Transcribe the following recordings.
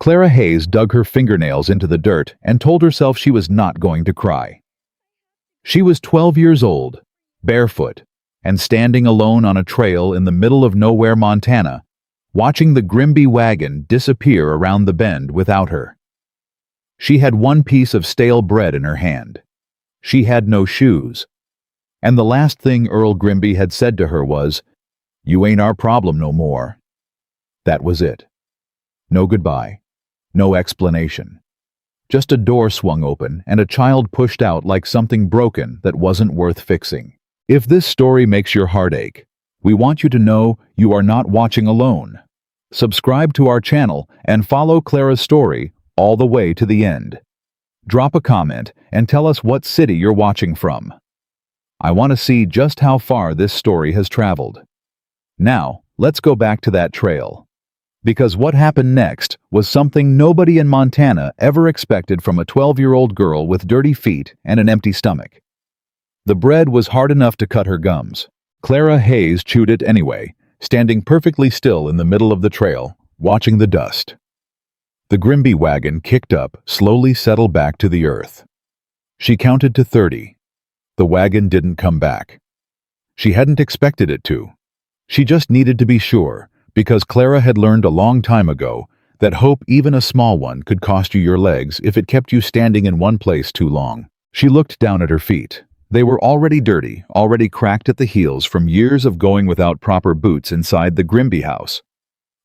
Clara Hayes dug her fingernails into the dirt and told herself she was not going to cry. She was 12 years old, barefoot, and standing alone on a trail in the middle of nowhere, Montana, watching the Grimby wagon disappear around the bend without her. She had one piece of stale bread in her hand. She had no shoes. And the last thing Earl Grimby had said to her was, "You ain't our problem no more." That was it. No goodbye. No explanation. Just a door swung open and a child pushed out like something broken that wasn't worth fixing. If this story makes your heart ache, we want you to know you are not watching alone. Subscribe to our channel and follow Clara's story all the way to the end. Drop a comment and tell us what city you're watching from. I want to see just how far this story has traveled. Now, let's go back to that trail. Because what happened next was something nobody in Montana ever expected from a 12-year-old girl with dirty feet and an empty stomach. The bread was hard enough to cut her gums. Clara Hayes chewed it anyway, standing perfectly still in the middle of the trail, watching the dust. The Grimby wagon kicked up, slowly settled back to the earth. She counted to 30. The wagon didn't come back. She hadn't expected it to. She just needed to be sure, because Clara had learned a long time ago that hope, even a small one, could cost you your legs if it kept you standing in one place too long. She looked down at her feet. They were already dirty, already cracked at the heels from years of going without proper boots inside the Grimby house.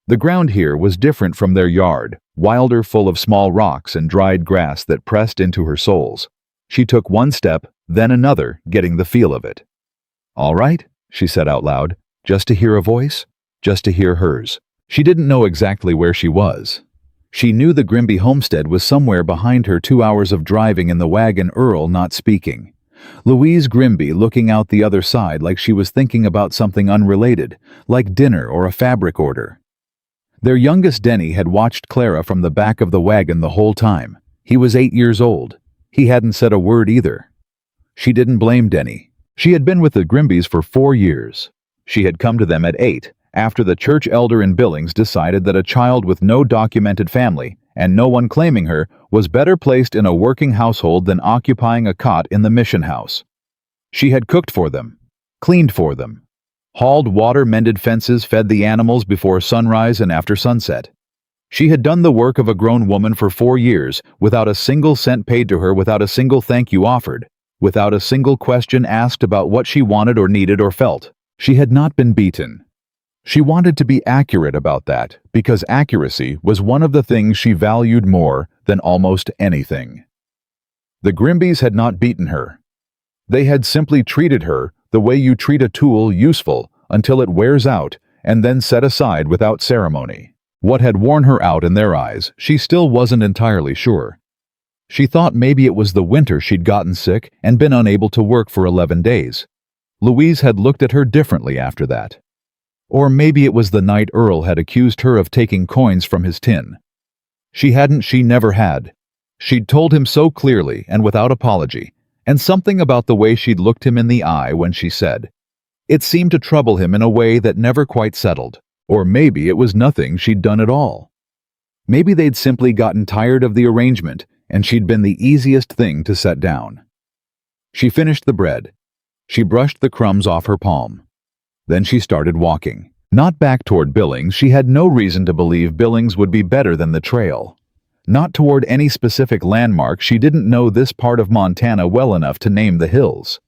The ground here was different from their yard, wilder, full of small rocks and dried grass that pressed into her soles. She took one step, then another, getting the feel of it. "All right," she said out loud, just to hear a voice, just to hear hers. She didn't know exactly where she was. She knew the Grimby homestead was somewhere behind her, 2 hours of driving in the wagon, Earl not speaking. Louise Grimby looking out the other side like she was thinking about something unrelated, like dinner or a fabric order. Their youngest, Denny, had watched Clara from the back of the wagon the whole time. He was 8 years old. He hadn't said a word either. She didn't blame Denny. She had been with the Grimbys for 4 years. She had come to them at 8, after the church elder in Billings decided that a child with no documented family and no one claiming her was better placed in a working household than occupying a cot in the mission house. She had cooked for them, cleaned for them, hauled water, mended fences, fed the animals before sunrise and after sunset. She had done the work of a grown woman for 4 years, without a single cent paid to her, without a single thank you offered, without a single question asked about what she wanted or needed or felt. She had not been beaten. She wanted to be accurate about that, because accuracy was one of the things she valued more than almost anything. The Grimbys had not beaten her. They had simply treated her the way you treat a tool, useful until it wears out and then set aside without ceremony. What had worn her out in their eyes, she still wasn't entirely sure. She thought maybe it was the winter she'd gotten sick and been unable to work for 11 days. Louise had looked at her differently after that. Or maybe it was the night Earl had accused her of taking coins from his tin. She never had. She'd told him so clearly and without apology, and something about the way she'd looked him in the eye when she said. It seemed to trouble him in a way that never quite settled. Or maybe it was nothing she'd done at all. Maybe they'd simply gotten tired of the arrangement and she'd been the easiest thing to set down. She finished the bread. She brushed the crumbs off her palm. Then she started walking. Not back toward Billings. She had no reason to believe Billings would be better than the trail. Not toward any specific landmark. She didn't know this part of Montana well enough to name the hills.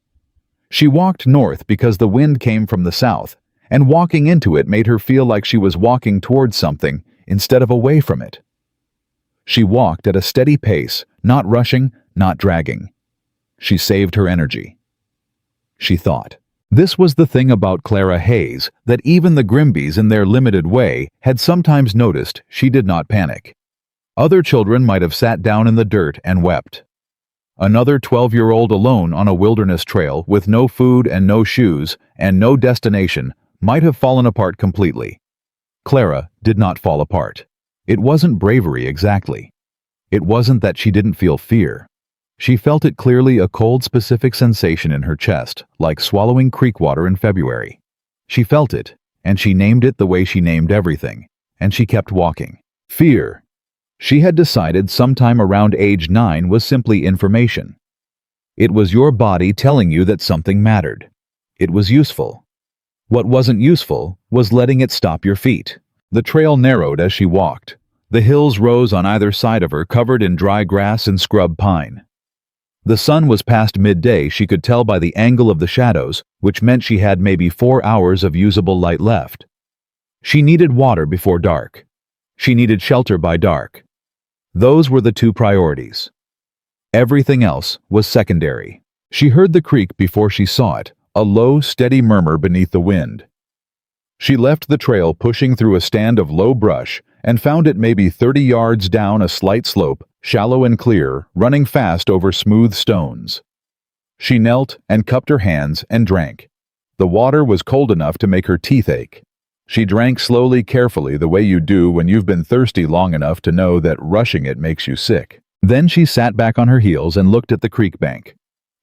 She walked north because the wind came from the south, and walking into it made her feel like she was walking towards something instead of away from it. She walked at a steady pace, not rushing, not dragging. She saved her energy. She thought. This was the thing about Clara Hayes that even the Grimbys, in their limited way, had sometimes noticed. She did not panic. Other children might have sat down in the dirt and wept. Another 12-year-old alone on a wilderness trail with no food and no shoes and no destination might have fallen apart completely. Clara did not fall apart. It wasn't bravery exactly. It wasn't that she didn't feel fear. She felt it clearly, a cold, specific sensation in her chest, like swallowing creek water in February. She felt it, and she named it the way she named everything, and she kept walking. Fear. She had decided sometime around age 9 was simply information. It was your body telling you that something mattered. It was useful. What wasn't useful was letting it stop your feet. The trail narrowed as she walked. The hills rose on either side of her, covered in dry grass and scrub pine. The sun was past midday, she could tell by the angle of the shadows, which meant she had maybe 4 hours of usable light left. She needed water before dark. She needed shelter by dark. Those were the two priorities. Everything else was secondary. She heard the creek before she saw it, a low, steady murmur beneath the wind. She left the trail, pushing through a stand of low brush, and found it maybe 30 yards down a slight slope, shallow and clear, running fast over smooth stones. She knelt and cupped her hands and drank. The water was cold enough to make her teeth ache. She drank slowly, carefully, the way you do when you've been thirsty long enough to know that rushing it makes you sick. Then she sat back on her heels and looked at the creek bank.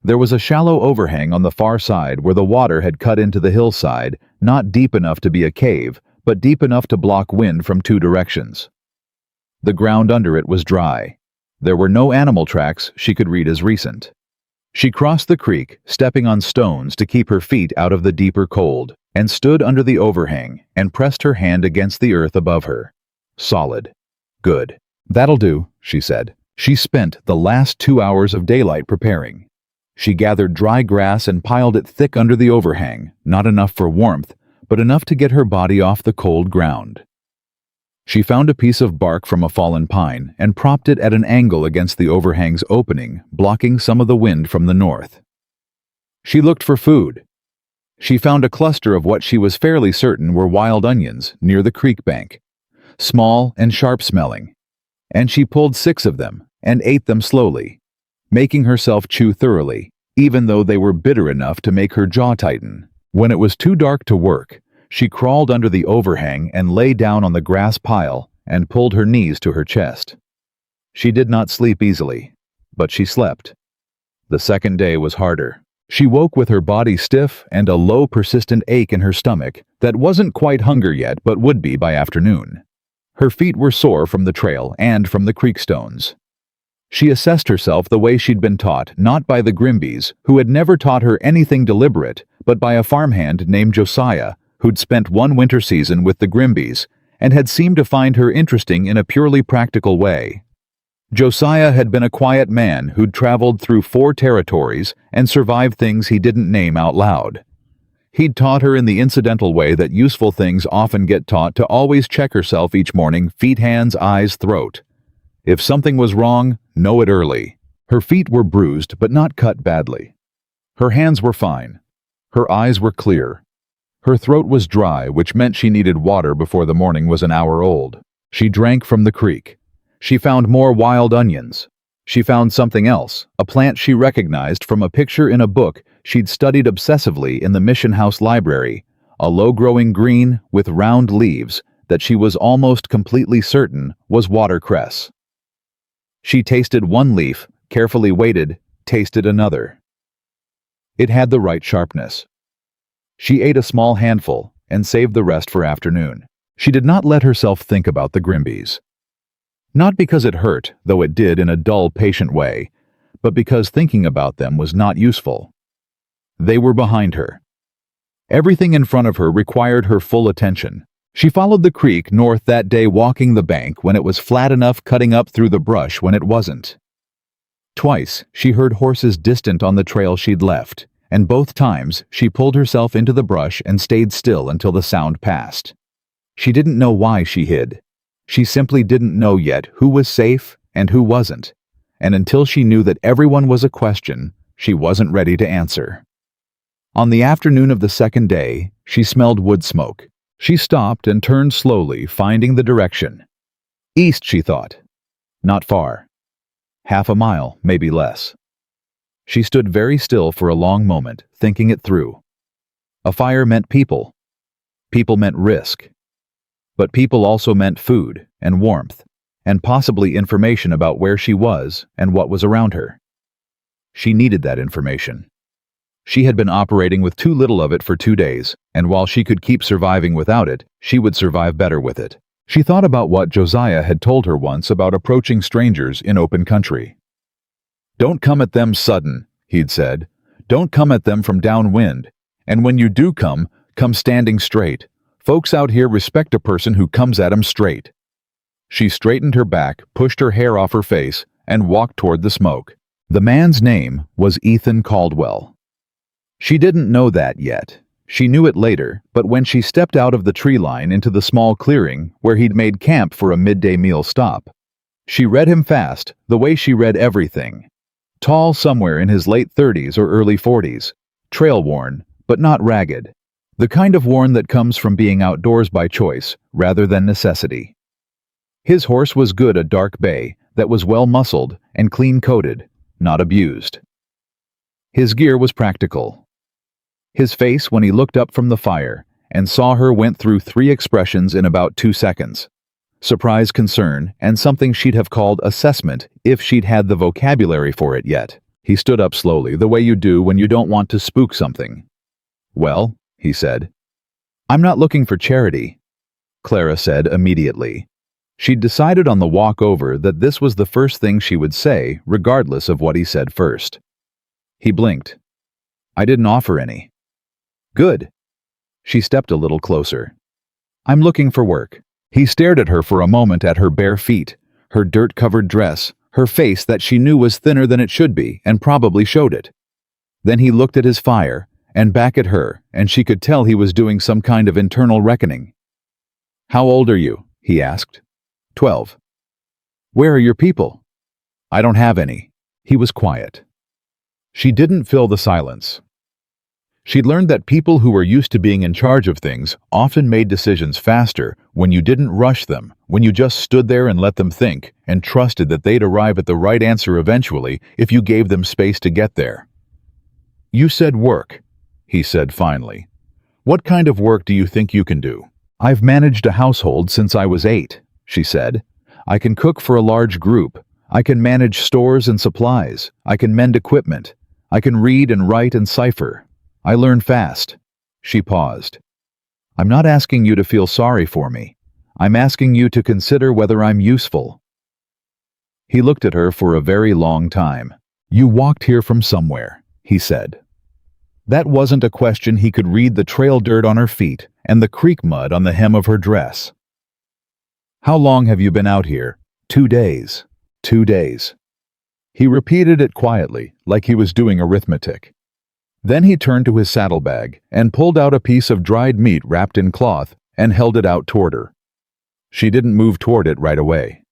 There was a shallow overhang on the far side where the water had cut into the hillside, not deep enough to be a cave, but deep enough to block wind from 2 directions. The ground under it was dry. There were no animal tracks she could read as recent. She crossed the creek, stepping on stones to keep her feet out of the deeper cold, and stood under the overhang and pressed her hand against the earth above her. Solid. Good. That'll do, she said. She spent the last 2 hours of daylight preparing. She gathered dry grass and piled it thick under the overhang, not enough for warmth, but enough to get her body off the cold ground. She found a piece of bark from a fallen pine and propped it at an angle against the overhang's opening, blocking some of the wind from the north. She looked for food. She found a cluster of what she was fairly certain were wild onions near the creek bank, small and sharp-smelling, and she pulled 6 of them and ate them slowly, making herself chew thoroughly, even though they were bitter enough to make her jaw tighten. When it was too dark to work, she crawled under the overhang and lay down on the grass pile and pulled her knees to her chest. She did not sleep easily, but she slept. The second day was harder. She woke with her body stiff and a low, persistent ache in her stomach that wasn't quite hunger yet but would be by afternoon. Her feet were sore from the trail and from the creek stones. She assessed herself the way she'd been taught, not by the Grimbies, who had never taught her anything deliberate, but by a farmhand named Josiah, who'd spent one winter season with the Grimbies and had seemed to find her interesting in a purely practical way. Josiah had been a quiet man who'd traveled through 4 territories and survived things he didn't name out loud. He'd taught her in the incidental way that useful things often get taught, to always check herself each morning, feet, hands, eyes, throat. If something was wrong, know it early. Her feet were bruised but not cut badly. Her hands were fine. Her eyes were clear. Her throat was dry, which meant she needed water before the morning was an hour old. She drank from the creek. She found more wild onions. She found something else, a plant she recognized from a picture in a book she'd studied obsessively in the mission house library, a low-growing green with round leaves that she was almost completely certain was watercress. She tasted one leaf, carefully waited, tasted another. It had the right sharpness. She ate a small handful and saved the rest for afternoon. She did not let herself think about the Grimbies. Not because it hurt, though it did in a dull, patient way, but because thinking about them was not useful. They were behind her. Everything in front of her required her full attention. She followed the creek north that day, walking the bank when it was flat enough, cutting up through the brush when it wasn't. Twice she heard horses distant on the trail she'd left, and both times she pulled herself into the brush and stayed still until the sound passed. She didn't know why she hid. She simply didn't know yet who was safe and who wasn't, and until she knew that everyone was a question, she wasn't ready to answer. On the afternoon of the second day, she smelled wood smoke. She stopped and turned slowly, finding the direction. East, she thought. Not far. Half a mile, maybe less. She stood very still for a long moment, thinking it through. A fire meant people. People meant risk. But people also meant food and warmth, and possibly information about where she was and what was around her. She needed that information. She had been operating with too little of it for 2 days, and while she could keep surviving without it, she would survive better with it. She thought about what Josiah had told her once about approaching strangers in open country. "Don't come at them sudden," he'd said. "Don't come at them from downwind. And when you do come standing straight. Folks out here respect a person who comes at 'em straight." She straightened her back, pushed her hair off her face, and walked toward the smoke. The man's name was Ethan Caldwell. She didn't know that yet. She knew it later, but when she stepped out of the tree line into the small clearing where he'd made camp for a midday meal stop, she read him fast, the way she read everything. Tall somewhere in his late 30s or early 40s, trail-worn, but not ragged. The kind of worn that comes from being outdoors by choice rather than necessity. His horse was good, a dark bay that was well-muscled and clean-coated, not abused. His gear was practical. His face, when he looked up from the fire and saw her, went through 3 expressions in about 2 seconds. Surprise, concern, and something she'd have called assessment if she'd had the vocabulary for it yet. He stood up slowly, the way you do when you don't want to spook something. "Well," he said. "I'm not looking for charity," Clara said immediately. She'd decided on the walk over that this was the first thing she would say, regardless of what he said first. He blinked. "I didn't offer any." "Good." She stepped a little closer. "I'm looking for work." He stared at her for a moment, at her bare feet, her dirt-covered dress, her face that she knew was thinner than it should be and probably showed it. Then he looked at his fire and back at her, and she could tell he was doing some kind of internal reckoning. "How old are you?" he asked. 12. "Where are your people?" "I don't have any." He was quiet. She didn't fill the silence. She'd learned that people who were used to being in charge of things often made decisions faster when you didn't rush them, when you just stood there and let them think and trusted that they'd arrive at the right answer eventually if you gave them space to get there. "You said work," he said finally. "What kind of work do you think you can do?" "I've managed a household since I was 8, she said. "I can cook for a large group. I can manage stores and supplies. I can mend equipment. I can read and write and cipher. I learn fast." She paused. "I'm not asking you to feel sorry for me. I'm asking you to consider whether I'm useful." He looked at her for a very long time. "You walked here from somewhere," he said. That wasn't a question. He could read the trail dirt on her feet and the creek mud on the hem of her dress. "How long have you been out here?" 2 days. 2 days. He repeated it quietly, like he was doing arithmetic. Then he turned to his saddlebag and pulled out a piece of dried meat wrapped in cloth and held it out toward her. She didn't move toward it right away.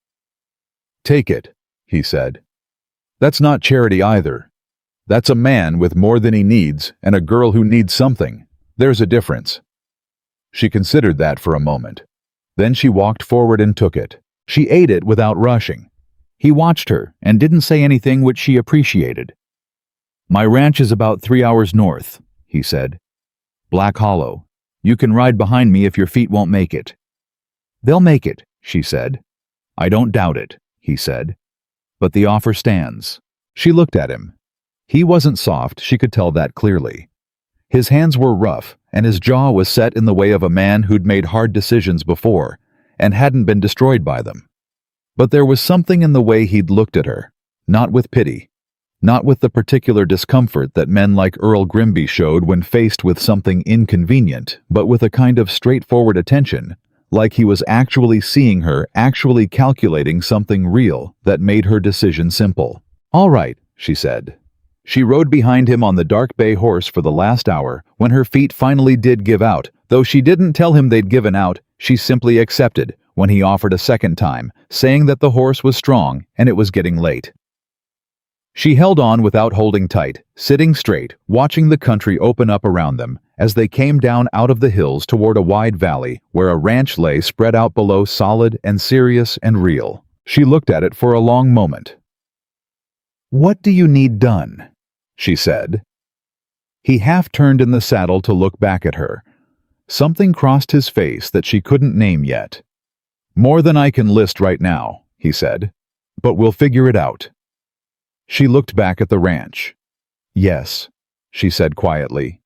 "Take it," he said. "That's not charity either. That's a man with more than he needs and a girl who needs something. There's a difference." She considered that for a moment. Then she walked forward and took it. She ate it without rushing. He watched her and didn't say anything, which she appreciated. "My ranch is about 3 hours north," he said. "Black Hollow. You can ride behind me if your feet won't make it." "They'll make it," she said. "I don't doubt it," he said. "But the offer stands." She looked at him. He wasn't soft, she could tell that clearly. His hands were rough, and his jaw was set in the way of a man who'd made hard decisions before and hadn't been destroyed by them. But there was something in the way he'd looked at her, not with pity, not with the particular discomfort that men like Earl Grimby showed when faced with something inconvenient, but with a kind of straightforward attention, like he was actually seeing her, actually calculating something real that made her decision simple. "All right," she said. She rode behind him on the dark bay horse for the last hour. When her feet finally did give out, though she didn't tell him they'd given out, she simply accepted when he offered a second time, saying that the horse was strong and it was getting late. She held on without holding tight, sitting straight, watching the country open up around them as they came down out of the hills toward a wide valley where a ranch lay spread out below, solid and serious and real. She looked at it for a long moment. "What do you need done?" she said. He half turned in the saddle to look back at her. Something crossed his face that she couldn't name yet. "More than I can list right now," he said. "But we'll figure it out." She looked back at the ranch. "Yes," she said quietly.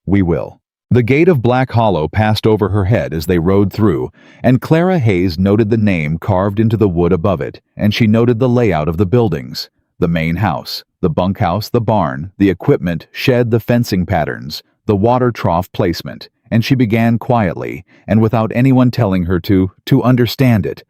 "We will." The gate of Black Hollow passed over her head as they rode through, and Clara Hayes noted the name carved into the wood above it, and she noted the layout of the buildings: the main house, the bunkhouse, the barn, the equipment shed, the fencing patterns, the water trough placement, and she began quietly, and without anyone telling her to understand it.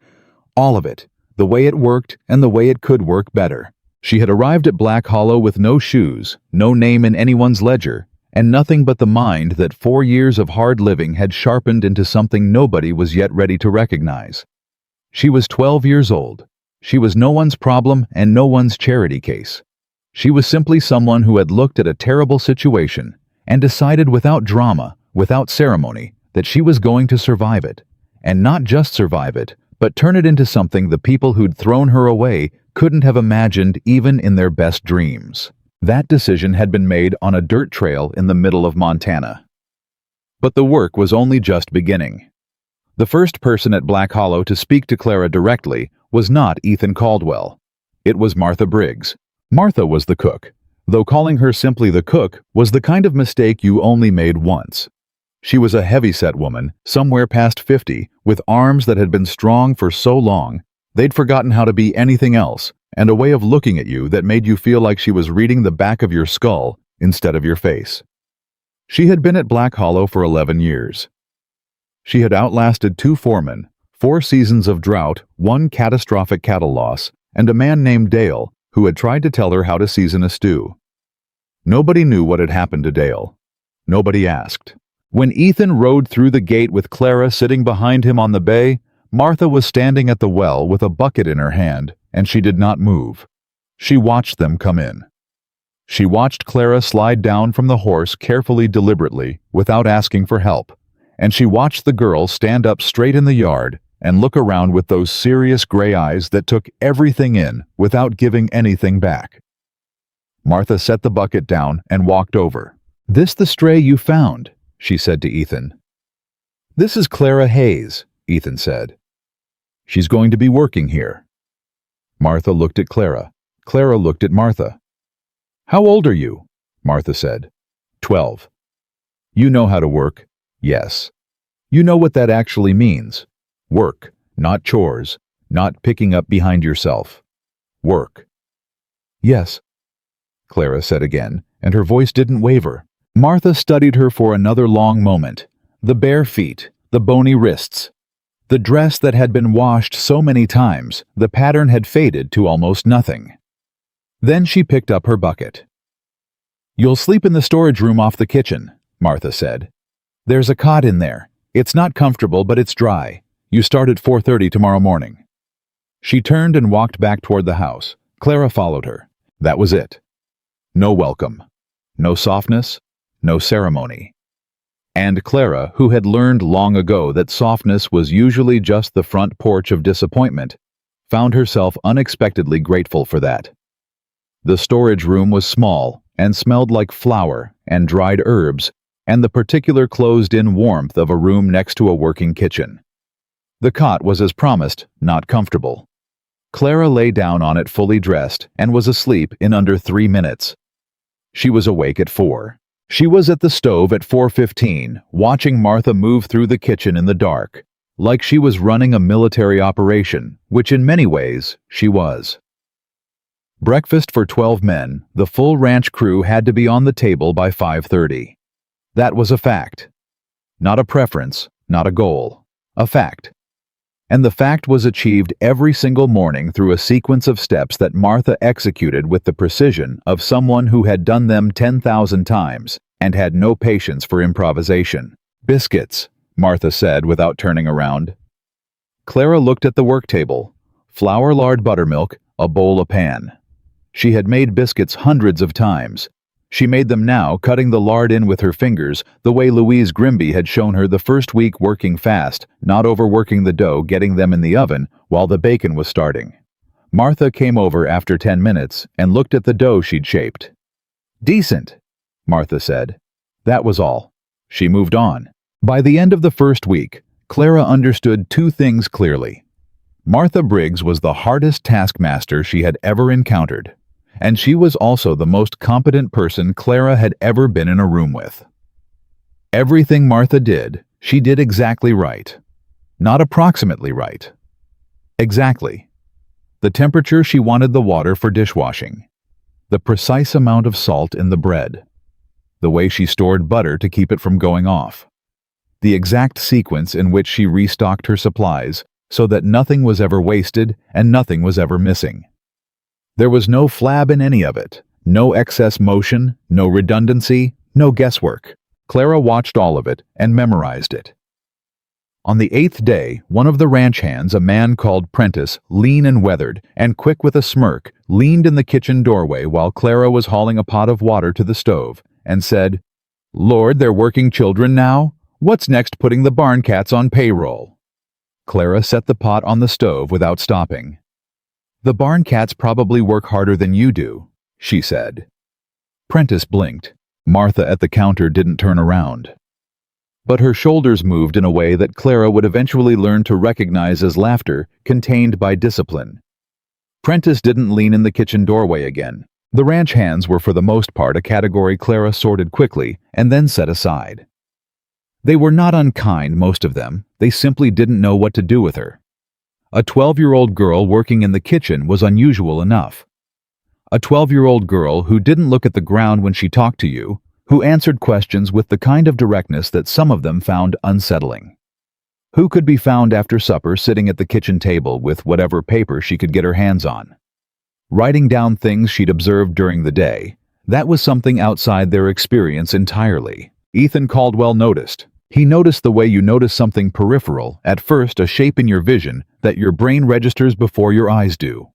All of it, the way it worked and the way it could work better. She had arrived at Black Hollow with no shoes, no name in anyone's ledger, and nothing but the mind that 4 years of hard living had sharpened into something nobody was yet ready to recognize. She was 12 years old. She was no one's problem and no one's charity case. She was simply someone who had looked at a terrible situation and decided without drama, without ceremony, that she was going to survive it. And not just survive it, but turn it into something the people who'd thrown her away couldn't have imagined even in their best dreams. That decision had been made on a dirt trail in the middle of Montana. But the work was only just beginning. The first person at Black Hollow to speak to Clara directly was not Ethan Caldwell. It was Martha Briggs. Martha was the cook, though calling her simply the cook was the kind of mistake you only made once. She was a heavy-set woman, somewhere past 50, with arms that had been strong for so long they'd forgotten how to be anything else, and a way of looking at you that made you feel like she was reading the back of your skull instead of your face. She had been at Black Hollow for 11 years. She had outlasted 2 foremen, 4 seasons of drought, 1 catastrophic cattle loss, and a man named Dale who had tried to tell her how to season a stew. Nobody knew what had happened to Dale. Nobody asked. When Ethan rode through the gate with Clara sitting behind him on the bay, Martha was standing at the well with a bucket in her hand, and she did not move. She watched them come in. She watched Clara slide down from the horse carefully, deliberately, without asking for help, and she watched the girl stand up straight in the yard and look around with those serious gray eyes that took everything in without giving anything back. Martha set the bucket down and walked over. "This the stray you found?" she said to Ethan. "This is Clara Hayes," Ethan said. "She's going to be working here." Martha looked at Clara. Clara looked at Martha. "How old are you?" Martha said. 12. "You know how to work?" "Yes." "You know what that actually means? Work, not chores, not picking up behind yourself. Work." "Yes," Clara said again, and her voice didn't waver. Martha studied her for another long moment. The bare feet, the bony wrists, the dress that had been washed so many times, the pattern had faded to almost nothing. Then she picked up her bucket. "You'll sleep in the storage room off the kitchen," Martha said. "There's a cot in there. It's not comfortable, but it's dry. You start at 4:30 tomorrow morning." She turned and walked back toward the house. Clara followed her. That was it. No welcome. No softness. No ceremony. And Clara, who had learned long ago that softness was usually just the front porch of disappointment, found herself unexpectedly grateful for that. The storage room was small and smelled like flour and dried herbs and the particular closed-in warmth of a room next to a working kitchen. The cot was as promised, not comfortable. Clara lay down on it fully dressed and was asleep in under 3 minutes. She was awake at 4. She was at the stove at 4:15, watching Martha move through the kitchen in the dark, like she was running a military operation, which in many ways she was. Breakfast for 12 men, the full ranch crew had to be on the table by 5:30. That was a fact. Not a preference, not a goal. A fact. And the fact was achieved every single morning through a sequence of steps that Martha executed with the precision of someone who had done them 10,000 times and had no patience for improvisation. "Biscuits," Martha said without turning around. Clara looked at the work table. Flour, lard, buttermilk, a bowl, a pan. She had made biscuits hundreds of times. She made them now, cutting the lard in with her fingers, the way Louise Grimby had shown her the first week, working fast, not overworking the dough, getting them in the oven while the bacon was starting. Martha came over after 10 minutes and looked at the dough she'd shaped. "Decent," Martha said. That was all. She moved on. By the end of the first week, Clara understood 2 things clearly. Martha Briggs was the hardest taskmaster she had ever encountered, and she was also the most competent person Clara had ever been in a room with. Everything Martha did, she did exactly right. Not approximately right. Exactly. The temperature she wanted the water for dishwashing. The precise amount of salt in the bread. The way she stored butter to keep it from going off. The exact sequence in which she restocked her supplies so that nothing was ever wasted and nothing was ever missing. There was no flab in any of it, no excess motion, no redundancy, no guesswork. Clara watched all of it and memorized it. On the 8th day, one of the ranch hands, a man called Prentice, lean and weathered, and quick with a smirk, leaned in the kitchen doorway while Clara was hauling a pot of water to the stove, and said, "Lord, they're working children now? What's next putting the barn cats on payroll?" Clara set the pot on the stove without stopping. "The barn cats probably work harder than you do," she said. Prentice blinked. Martha at the counter didn't turn around. But her shoulders moved in a way that Clara would eventually learn to recognize as laughter contained by discipline. Prentice didn't lean in the kitchen doorway again. The ranch hands were for the most part a category Clara sorted quickly and then set aside. They were not unkind, most of them. They simply didn't know what to do with her. A 12-year-old girl working in the kitchen was unusual enough. A 12-year-old girl who didn't look at the ground when she talked to you, who answered questions with the kind of directness that some of them found unsettling. Who could be found after supper sitting at the kitchen table with whatever paper she could get her hands on. Writing down things she'd observed during the day, that was something outside their experience entirely. Ethan Caldwell noticed. He noticed the way you notice something peripheral, at first a shape in your vision that your brain registers before your eyes do.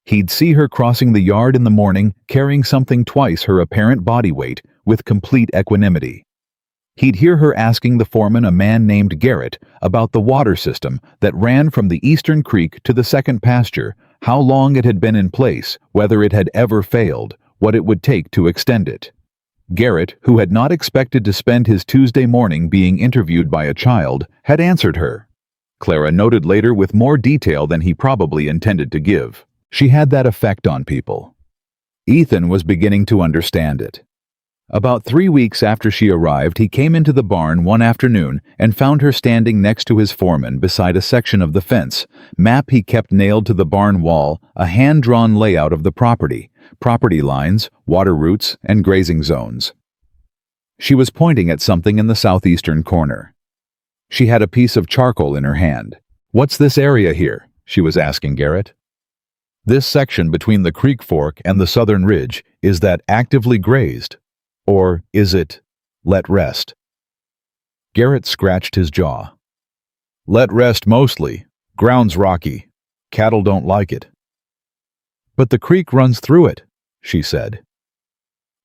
He'd see her crossing the yard in the morning, carrying something twice her apparent body weight, with complete equanimity. He'd hear her asking the foreman, a man named Garrett, about the water system that ran from the eastern creek to the second pasture, how long it had been in place, whether it had ever failed, what it would take to extend it. Garrett, who had not expected to spend his Tuesday morning being interviewed by a child, had answered her. Clara noted later with more detail than he probably intended to give. She had that effect on people. Ethan was beginning to understand it. About 3 weeks after she arrived, he came into the barn one afternoon and found her standing next to his foreman beside a section of the fence, map he kept nailed to the barn wall, a hand-drawn layout of the property lines, water routes, and grazing zones. She was pointing at something in the southeastern corner. She had a piece of charcoal in her hand. "What's this area here?" she was asking Garrett. "This section between the creek fork and the southern ridge, is that actively grazed? Or is it let rest?" Garrett scratched his jaw. "Let rest mostly. Ground's rocky. Cattle don't like it." "But the creek runs through it," she said.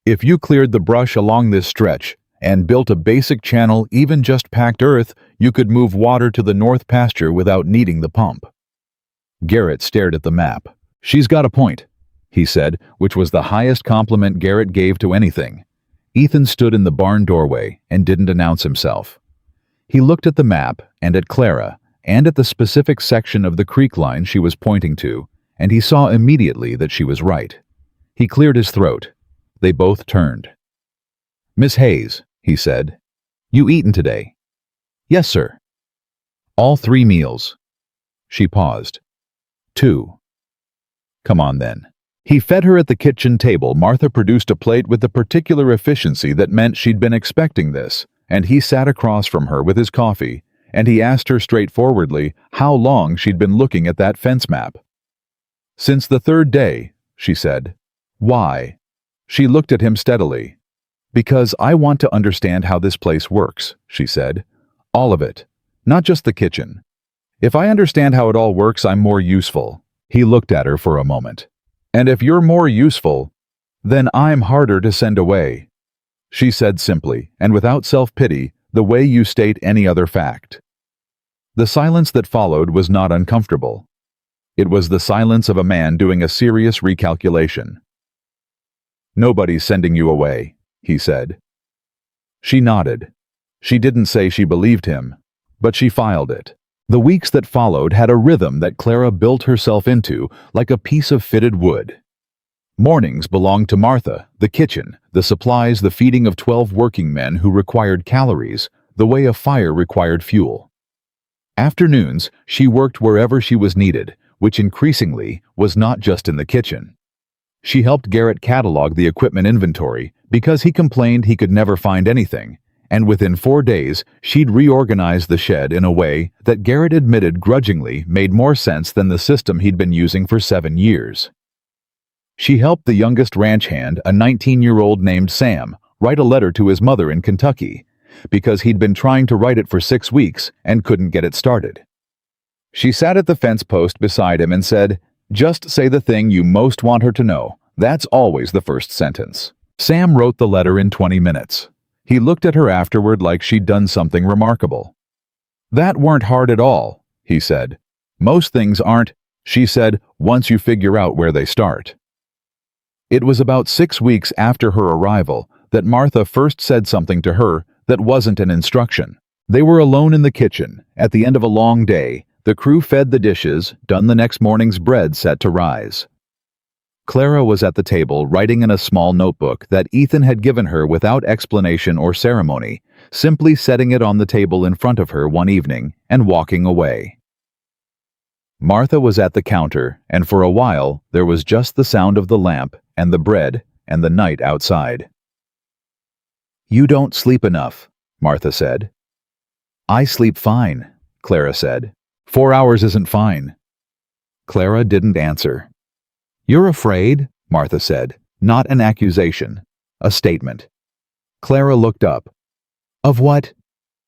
"If you cleared the brush along this stretch and built a basic channel, even just packed earth, you could move water to the north pasture without needing the pump." Garrett stared at the map. "She's got a point," he said, which was the highest compliment Garrett gave to anything. Ethan stood in the barn doorway and didn't announce himself. He looked at the map and at Clara and at the specific section of the creek line she was pointing to, and he saw immediately that she was right. He cleared his throat. They both turned. "Miss Hayes," he said, "you eaten today?" "Yes, sir." "All 3 meals?" She paused. 2. "Come on then." He fed her at the kitchen table. Martha produced a plate with the particular efficiency that meant she'd been expecting this, and he sat across from her with his coffee, and he asked her straightforwardly how long she'd been looking at that fence map. "Since the 3rd day," she said. "Why?" She looked at him steadily. "Because I want to understand how this place works," she said. "All of it, not just the kitchen. If I understand how it all works, I'm more useful." He looked at her for a moment. "And if you're more useful, then I'm harder to send away," she said simply, and without self-pity, the way you state any other fact. The silence that followed was not uncomfortable. It was the silence of a man doing a serious recalculation. "Nobody's sending you away," he said. She nodded. She didn't say she believed him, but she filed it. The weeks that followed had a rhythm that Clara built herself into like a piece of fitted wood. Mornings belonged to Martha, the kitchen, the supplies, the feeding of 12 working men who required calories, the way a fire required fuel. Afternoons, she worked wherever she was needed, which increasingly was not just in the kitchen. She helped Garrett catalog the equipment inventory because he complained he could never find anything, and within 4 days, she'd reorganized the shed in a way that Garrett admitted grudgingly made more sense than the system he'd been using for 7 years. She helped the youngest ranch hand, a 19-year-old named Sam, write a letter to his mother in Kentucky, because he'd been trying to write it for 6 weeks and couldn't get it started. She sat at the fence post beside him and said, "Just say the thing you most want her to know. That's always the first sentence." Sam wrote the letter in 20 minutes. He looked at her afterward like she'd done something remarkable. "That weren't hard at all," he said. "Most things aren't," she said, "once you figure out where they start." It was about 6 weeks after her arrival that Martha first said something to her that wasn't an instruction. They were alone in the kitchen. At the end of a long day, the crew fed the dishes, done the next morning's bread set to rise. Clara was at the table writing in a small notebook that Ethan had given her without explanation or ceremony, simply setting it on the table in front of her one evening and walking away. Martha was at the counter, and for a while there was just the sound of the lamp and the bread and the night outside. "You don't sleep enough," Martha said. "I sleep fine," Clara said. 4 hours isn't fine." Clara didn't answer. "You're afraid?" Martha said, not an accusation, a statement. Clara looked up. "Of what?"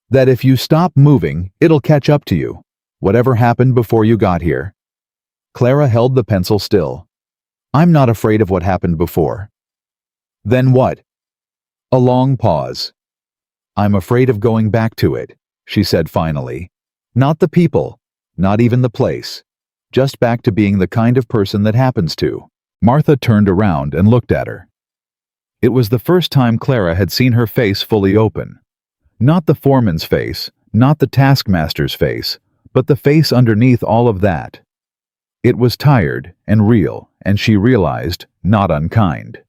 "That if you stop moving, it'll catch up to you. Whatever happened before you got here." Clara held the pencil still. "I'm not afraid of what happened before." "Then what?" A long pause. "I'm afraid of going back to it," she said finally. "Not the people, not even the place. Just back to being the kind of person that happens to." Martha turned around and looked at her. It was the first time Clara had seen her face fully open. Not the foreman's face, not the taskmaster's face, but the face underneath all of that. It was tired and real, and she realized, not unkind.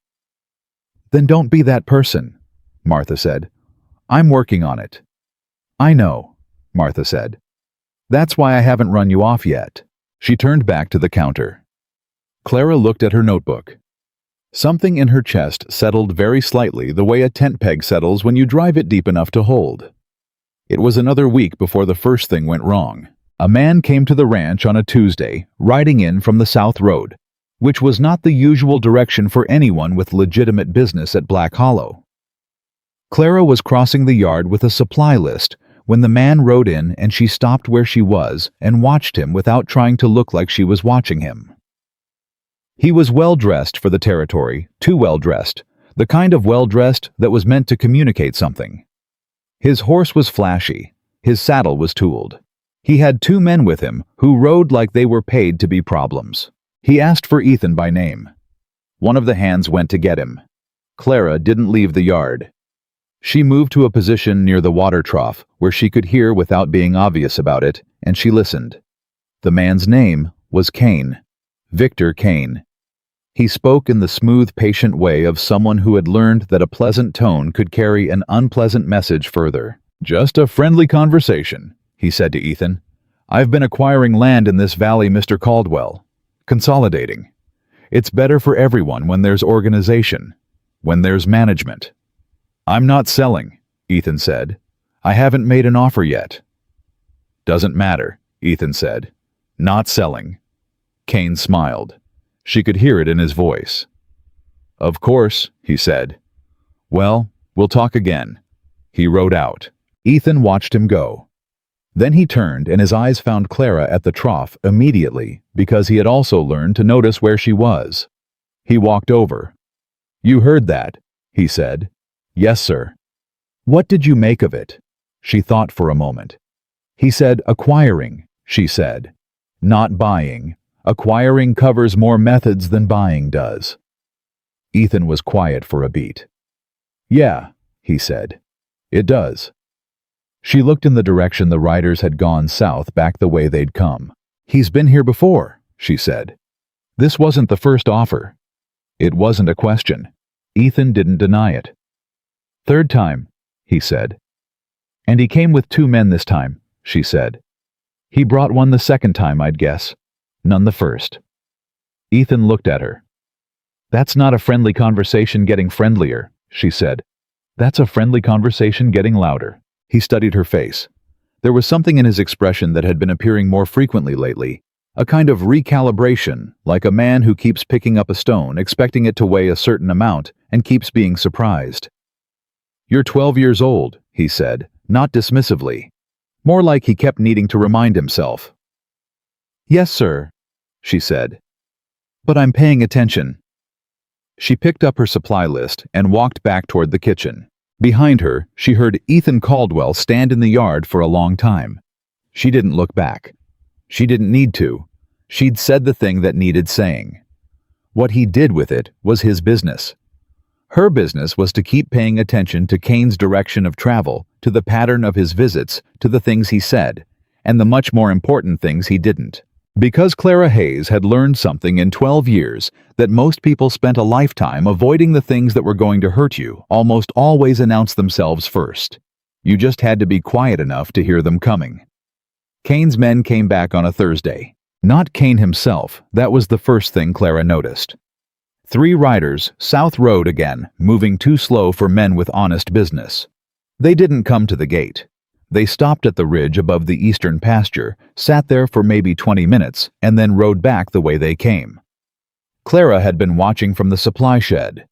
"Then don't be that person," Martha said. "I'm working on it." "I know," Martha said. "That's why I haven't run you off yet." She turned back to the counter. Clara looked at her notebook. Something in her chest settled very slightly the way a tent peg settles when you drive it deep enough to hold. It was another week before the first thing went wrong. A man came to the ranch on a Tuesday, riding in from the South Road, which was not the usual direction for anyone with legitimate business at Black Hollow. Clara was crossing the yard with a supply list when the man rode in, and she stopped where she was and watched him without trying to look like she was watching him. He was well-dressed for the territory, too well-dressed, the kind of well-dressed that was meant to communicate something. His horse was flashy, his saddle was tooled. He had 2 men with him who rode like they were paid to be problems. He asked for Ethan by name. One of the hands went to get him. Clara didn't leave the yard. She moved to a position near the water trough where she could hear without being obvious about it, and she listened. The man's name was Kane. Victor Kane. He spoke in the smooth, patient way of someone who had learned that a pleasant tone could carry an unpleasant message further. "Just a friendly conversation," he said to Ethan. "I've been acquiring land in this valley, Mr. Caldwell. Consolidating. It's better for everyone when there's organization, when there's management." "I'm not selling," Ethan said. "I haven't made an offer yet." "Doesn't matter," Ethan said. "Not selling." Kane smiled. She could hear it in his voice. "Of course," he said. "Well, we'll talk again." He rode out. Ethan watched him go. Then he turned, and his eyes found Clara at the trough immediately because he had also learned to notice where she was. He walked over. "You heard that," he said. "Yes, sir." "What did you make of it?" She thought for a moment. He said, "Acquiring," she said. "Not buying. Acquiring covers more methods than buying does." Ethan was quiet for a beat. "Yeah," he said. "It does." She looked in the direction the riders had gone south back the way they'd come. "He's been here before," she said. "This wasn't the first offer." It wasn't a question. Ethan didn't deny it. "Third time," he said. "And he came with 2 men this time," she said. "He brought one the second time, I'd guess. None the first." Ethan looked at her. "That's not a friendly conversation getting friendlier," she said. "That's a friendly conversation getting louder." He studied her face. There was something in his expression that had been appearing more frequently lately, a kind of recalibration, like a man who keeps picking up a stone, expecting it to weigh a certain amount, and keeps being surprised. "You're 12 years old," he said, not dismissively. More like he kept needing to remind himself. "Yes, sir," she said. "But I'm paying attention." She picked up her supply list and walked back toward the kitchen. Behind her, she heard Ethan Caldwell stand in the yard for a long time. She didn't look back. She didn't need to. She'd said the thing that needed saying. What he did with it was his business. Her business was to keep paying attention to Kane's direction of travel, to the pattern of his visits, to the things he said, and the much more important things he didn't. Because Clara Hayes had learned something in 12 years that most people spent a lifetime avoiding the things that were going to hurt you almost always announced themselves first. You just had to be quiet enough to hear them coming. Kane's men came back on a Thursday. Not Kane himself, that was the first thing Clara noticed. 3 riders, South Road again, moving too slow for men with honest business. They didn't come to the gate. They stopped at the ridge above the eastern pasture, sat there for maybe 20 minutes, and then rode back the way they came. Clara had been watching from the supply shed.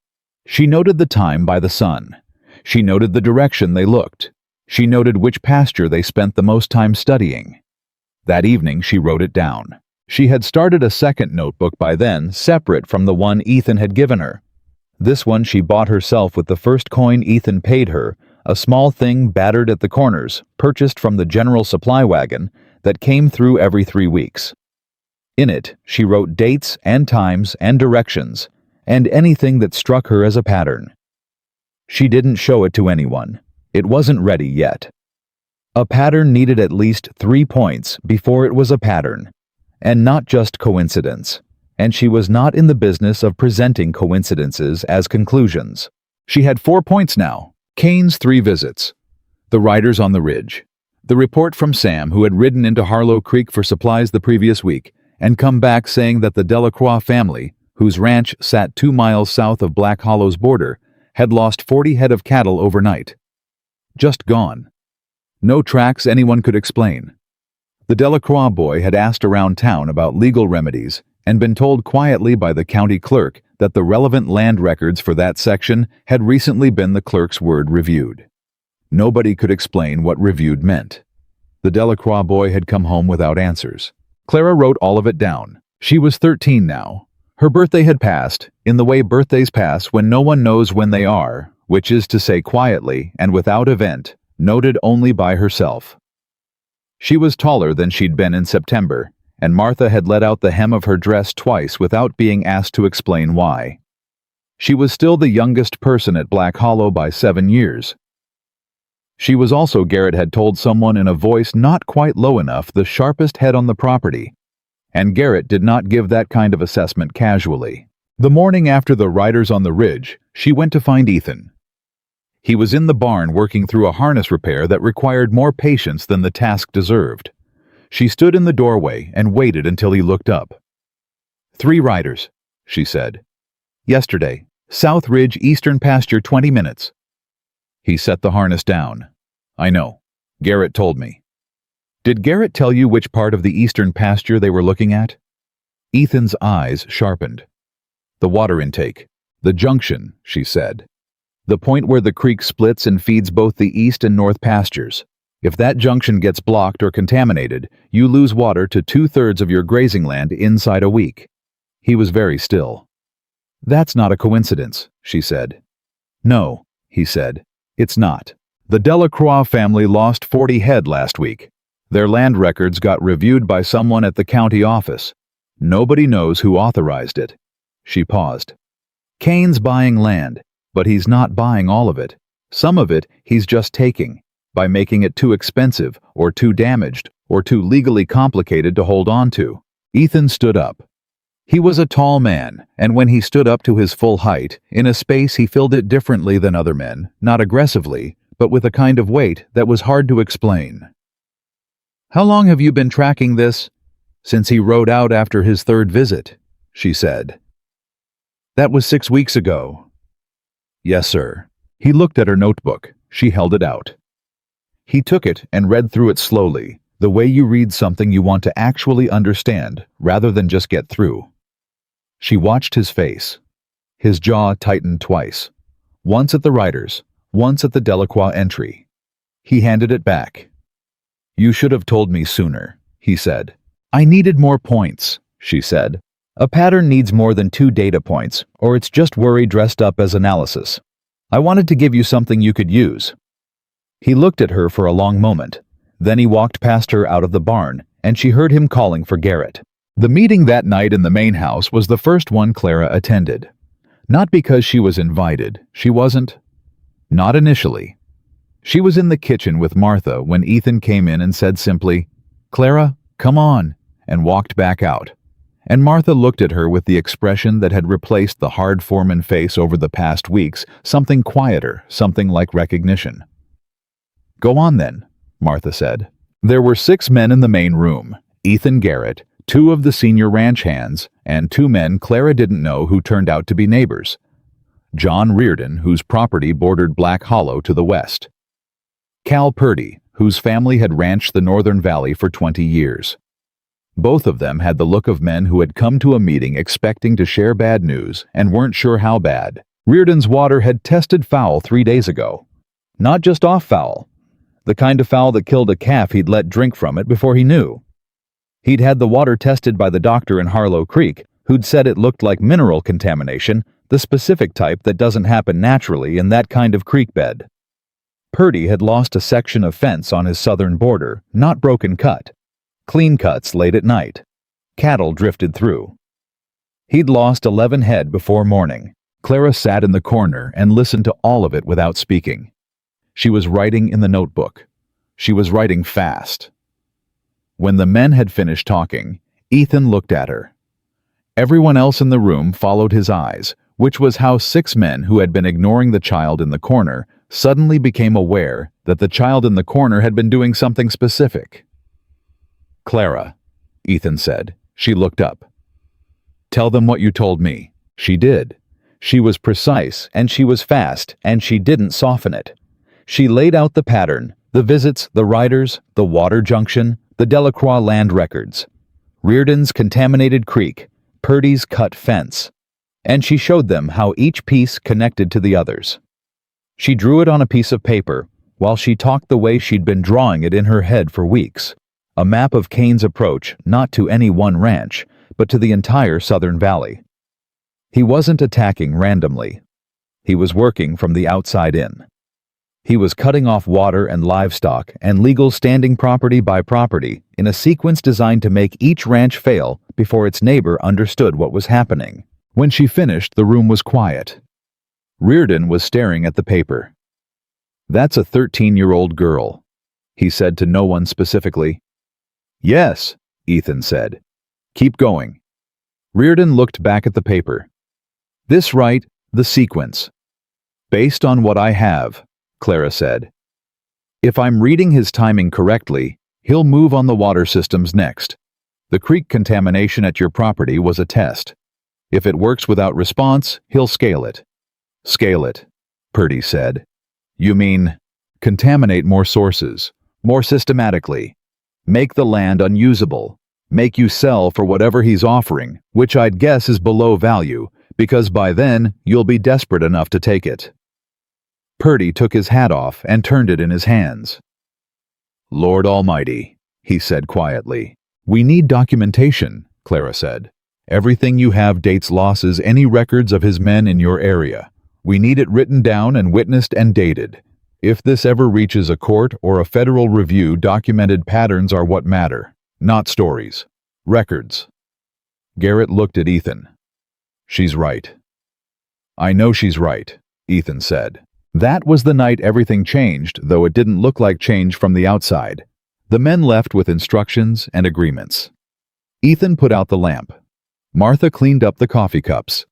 She noted the time by the sun. She noted the direction they looked. She noted which pasture they spent the most time studying. That evening she wrote it down. She had started a second notebook by then, separate from the one Ethan had given her. This one she bought herself with the first coin Ethan paid her, a small thing battered at the corners, purchased from the general supply wagon, that came through every 3 weeks. In it, she wrote dates and times and directions, and anything that struck her as a pattern. She didn't show it to anyone. It wasn't ready yet. A pattern needed at least 3 points before it was a pattern, and not just coincidence. And she was not in the business of presenting coincidences as conclusions. She had 4 points now. Kane's 3 visits. The riders on the ridge. The report from Sam, who had ridden into Harlow Creek for supplies the previous week, and come back saying that the Delacroix family, whose ranch sat 2 miles south of Black Hollow's border, had lost 40 head of cattle overnight. Just gone. No tracks anyone could explain. The Delacroix boy had asked around town about legal remedies and been told quietly by the county clerk that the relevant land records for that section had recently been the clerk's word reviewed. Nobody could explain what reviewed meant. The Delacroix boy had come home without answers. Clara wrote all of it down. She was 13 now. Her birthday had passed, in the way birthdays pass when no one knows when they are, which is to say quietly and without event, noted only by herself. She was taller than she'd been in September, and Martha had let out the hem of her dress twice without being asked to explain why. She was still the youngest person at Black Hollow by 7 years. She was also, Garrett had told someone in a voice not quite low enough, the sharpest head on the property, and Garrett did not give that kind of assessment casually. The morning after the riders on the ridge, she went to find Ethan. He was in the barn working through a harness repair that required more patience than the task deserved. She stood in the doorway and waited until he looked up. 3 riders, she said. Yesterday, South Ridge Eastern Pasture 20 minutes. He set the harness down. I know. Garrett told me. Did Garrett tell you which part of the eastern pasture they were looking at? Ethan's eyes sharpened. The water intake. The junction, she said. The point where the creek splits and feeds both the east and north pastures. If that junction gets blocked or contaminated, you lose water to 2/3 of your grazing land inside a week. He was very still. That's not a coincidence, she said. No, he said. It's not. The Delacroix family lost 40 head last week. Their land records got reviewed by someone at the county office. Nobody knows who authorized it. She paused. Kane's buying land, but he's not buying all of it. Some of it he's just taking, by making it too expensive, or too damaged, or too legally complicated to hold on to. Ethan stood up. He was a tall man, and when he stood up to his full height, in a space he filled it differently than other men, not aggressively, but with a kind of weight that was hard to explain. "How long have you been tracking this?" "Since he rode out after his third visit," she said. "That was 6 weeks ago." "Yes, sir." He looked at her notebook. She held it out. He took it and read through it slowly, the way you read something you want to actually understand, rather than just get through. She watched his face. His jaw tightened twice. Once at the writers, once at the Delacroix entry. He handed it back. "You should have told me sooner," he said. "I needed more points," she said. "A pattern needs more than 2 data points, or it's just worry dressed up as analysis. I wanted to give you something you could use." He looked at her for a long moment. Then he walked past her out of the barn, and she heard him calling for Garrett. The meeting that night in the main house was the first one Clara attended. Not because she was invited. She wasn't. Not initially. She was in the kitchen with Martha when Ethan came in and said simply, "Clara, come on," and walked back out. And Martha looked at her with the expression that had replaced the hard foreman face over the past weeks, something quieter, something like recognition. "Go on then," Martha said. There were 6 men in the main room, Ethan Garrett, 2 of the senior ranch hands, and 2 men Clara didn't know who turned out to be neighbors. John Reardon, whose property bordered Black Hollow to the west. Cal Purdy, whose family had ranched the Northern Valley for 20 years. Both of them had the look of men who had come to a meeting expecting to share bad news and weren't sure how bad. Reardon's water had tested foul 3 days ago. Not just off foul. The kind of foul that killed a calf he'd let drink from it before he knew. He'd had the water tested by the doctor in Harlow Creek, who'd said it looked like mineral contamination, the specific type that doesn't happen naturally in that kind of creek bed. Purdy had lost a section of fence on his southern border, not broken cut. Clean cuts late at night. Cattle drifted through. He'd lost 11 head before morning. Clara sat in the corner and listened to all of it without speaking. She was writing in the notebook. She was writing fast. When the men had finished talking, Ethan looked at her. Everyone else in the room followed his eyes, which was how 6 men who had been ignoring the child in the corner suddenly became aware that the child in the corner had been doing something specific. "Clara," Ethan said. She looked up. "Tell them what you told me." She did. She was precise, and she was fast, and she didn't soften it. She laid out the pattern, the visits, the riders, the water junction, the Delacroix land records, Reardon's contaminated creek, Purdy's cut fence, and she showed them how each piece connected to the others. She drew it on a piece of paper, while she talked the way she'd been drawing it in her head for weeks, a map of Kane's approach not to any one ranch, but to the entire Southern Valley. He wasn't attacking randomly. He was working from the outside in. He was cutting off water and livestock and legal standing property by property in a sequence designed to make each ranch fail before its neighbor understood what was happening. When she finished, the room was quiet. Reardon was staring at the paper. "That's a 13-year-old girl," he said to no one specifically. "Yes," Ethan said. "Keep going." Reardon looked back at the paper. "This right, the sequence. Based on what I have," Clara said. "If I'm reading his timing correctly, he'll move on the water systems next. The creek contamination at your property was a test. If it works without response, he'll scale it." "Scale it," Purdy said. "You mean contaminate more sources, more systematically, make the land unusable, make you sell for whatever he's offering, which I'd guess is below value, because by then you'll be desperate enough to take it." Purdy took his hat off and turned it in his hands. "Lord Almighty," he said quietly. "We need documentation," Clara said. "Everything you have dates losses, any records of his men in your area. We need it written down and witnessed and dated. If this ever reaches a court or a federal review, documented patterns are what matter, not stories. Records." Garrett looked at Ethan. "She's right." "I know she's right," Ethan said. That was the night everything changed, though it didn't look like change from the outside. The men left with instructions and agreements. Ethan put out the lamp. Martha cleaned up the coffee cups.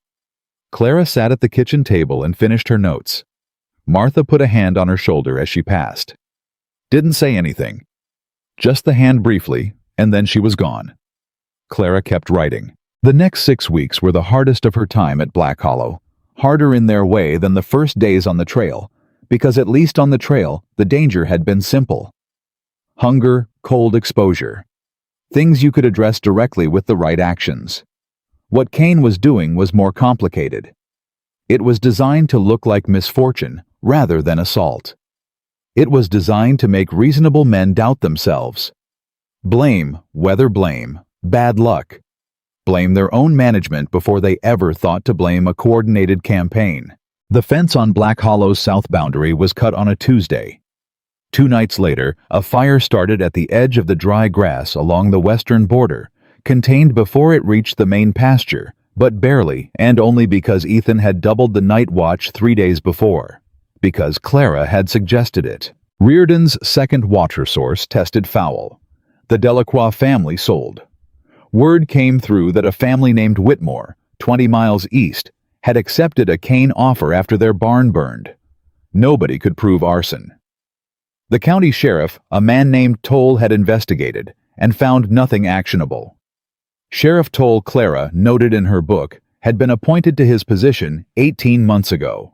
Clara sat at the kitchen table and finished her notes. Martha put a hand on her shoulder as she passed. Didn't say anything. Just the hand briefly, and then she was gone. Clara kept writing. The next 6 weeks were the hardest of her time at Black Hollow, harder in their way than the first days on the trail, because at least on the trail, the danger had been simple. Hunger, cold exposure. Things you could address directly with the right actions. What Kane was doing was more complicated. It was designed to look like misfortune rather than assault. It was designed to make reasonable men doubt themselves. Blame, whether blame, bad luck. Blame their own management before they ever thought to blame a coordinated campaign. The fence on Black Hollow's south boundary was cut on a Tuesday. 2 nights later, a fire started at the edge of the dry grass along the western border, contained before it reached the main pasture, but barely, and only because Ethan had doubled the night watch 3 days before. Because Clara had suggested it. Reardon's second water source tested foul. The Delacroix family sold. Word came through that a family named Whitmore, 20 miles east, had accepted a Kane offer after their barn burned. Nobody could prove arson. The county sheriff, a man named Toll, had investigated and found nothing actionable. Sheriff Toll, Clara noted in her book, had been appointed to his position 18 months ago.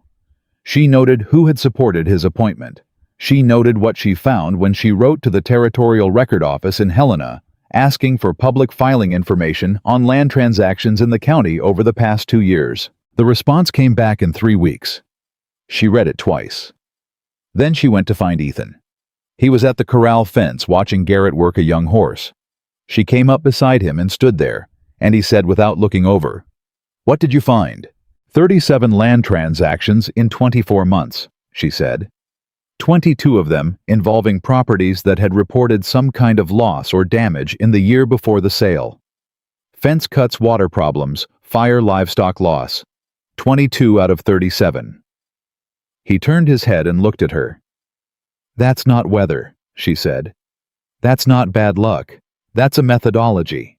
She noted who had supported his appointment. She noted what she found when she wrote to the Territorial Record Office in Helena, asking for public filing information on land transactions in the county over the past 2 years. The response came back in 3 weeks. She read it twice. Then she went to find Ethan. He was at the corral fence watching Garrett work a young horse. She came up beside him and stood there, and he said without looking over, "What did you find?" 37 land transactions in 24 months, she said. 22 of them involving properties that had reported some kind of loss or damage in the year before the sale. Fence cuts, water problems, fire, livestock loss. 22 out of 37. He turned his head and looked at her. "That's not weather," she said. "That's not bad luck. That's a methodology."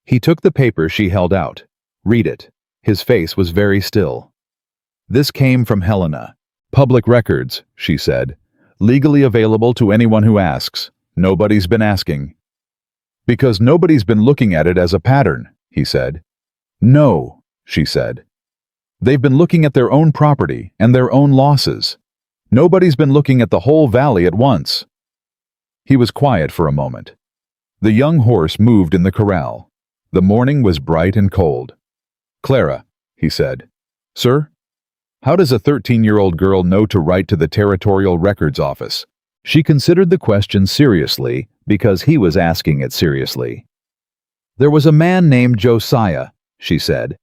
He took the paper she held out. "Read it." His face was very still. "This came from Helena. Public records," she said. "Legally available to anyone who asks. Nobody's been asking." "Because nobody's been looking at it as a pattern," he said. "No," she said. "They've been looking at their own property and their own losses. Nobody's been looking at the whole valley at once." He was quiet for a moment. The young horse moved in the corral. The morning was bright and cold. "Clara," he said. "Sir? How does a 13-year-old girl know to write to the Territorial Records Office?" She considered the question seriously because he was asking it seriously. "There was a man named Josiah," she said.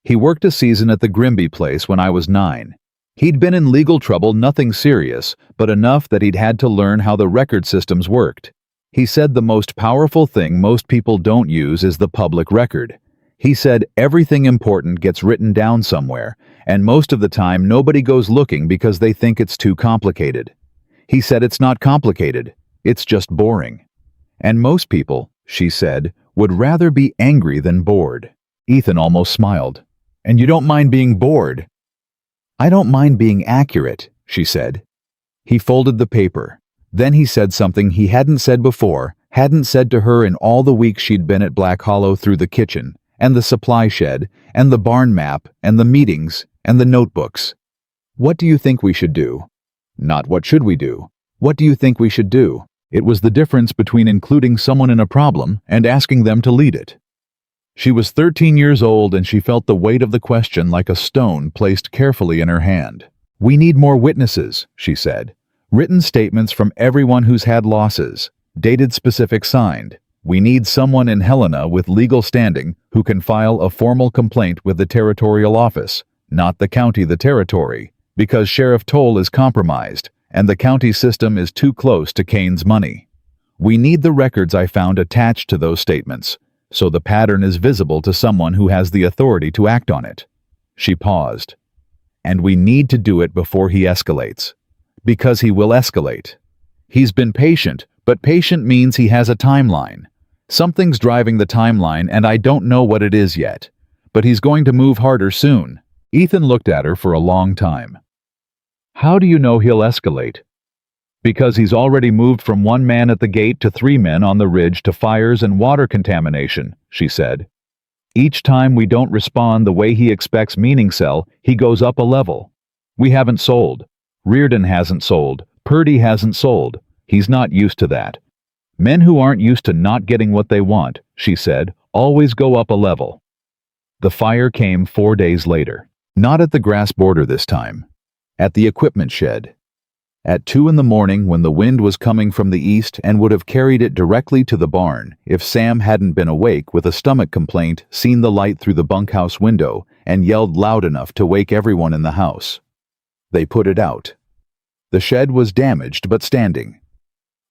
"He worked a season at the Grimby place when I was 9. He'd been in legal trouble, nothing serious, but enough that he'd had to learn how the record systems worked. He said the most powerful thing most people don't use is the public record. He said everything important gets written down somewhere, and most of the time nobody goes looking because they think it's too complicated. He said it's not complicated, it's just boring. And most people," she said, "would rather be angry than bored." Ethan almost smiled. "And you don't mind being bored?" "I don't mind being accurate," she said. He folded the paper. Then he said something he hadn't said before, hadn't said to her in all the weeks she'd been at Black Hollow, through the kitchen, and the supply shed, and the barn map, and the meetings, and the notebooks. "What do you think we should do?" Not what should we do. What do you think we should do? It was the difference between including someone in a problem and asking them to lead it. She was 13 years old and she felt the weight of the question like a stone placed carefully in her hand. "We need more witnesses," she said. "Written statements from everyone who's had losses, dated, specific, signed. We need someone in Helena with legal standing who can file a formal complaint with the territorial office, not the county, the territory, because Sheriff Toll is compromised and the county system is too close to Kane's money. We need the records I found attached to those statements, so the pattern is visible to someone who has the authority to act on it." She paused. "And we need to do it before he escalates. Because he will escalate. He's been patient, but patient means he has a timeline. Something's driving the timeline and I don't know what it is yet. But he's going to move harder soon. Ethan looked at her for a long time. How do you know he'll escalate? Because he's already moved from one man at the gate to 3 men on the ridge to fires and water contamination, she said. Each time we don't respond the way he expects, meaning sell, he goes up a level. We haven't sold. Reardon hasn't sold. Purdy hasn't sold. He's not used to that. Men who aren't used to not getting what they want, she said, always go up a level. The fire came 4 days later. Not at the grass border this time. At the equipment shed. At 2 in the morning, when the wind was coming from the east and would have carried it directly to the barn if Sam hadn't been awake with a stomach complaint, seen the light through the bunkhouse window, and yelled loud enough to wake everyone in the house. They put it out. The shed was damaged but standing.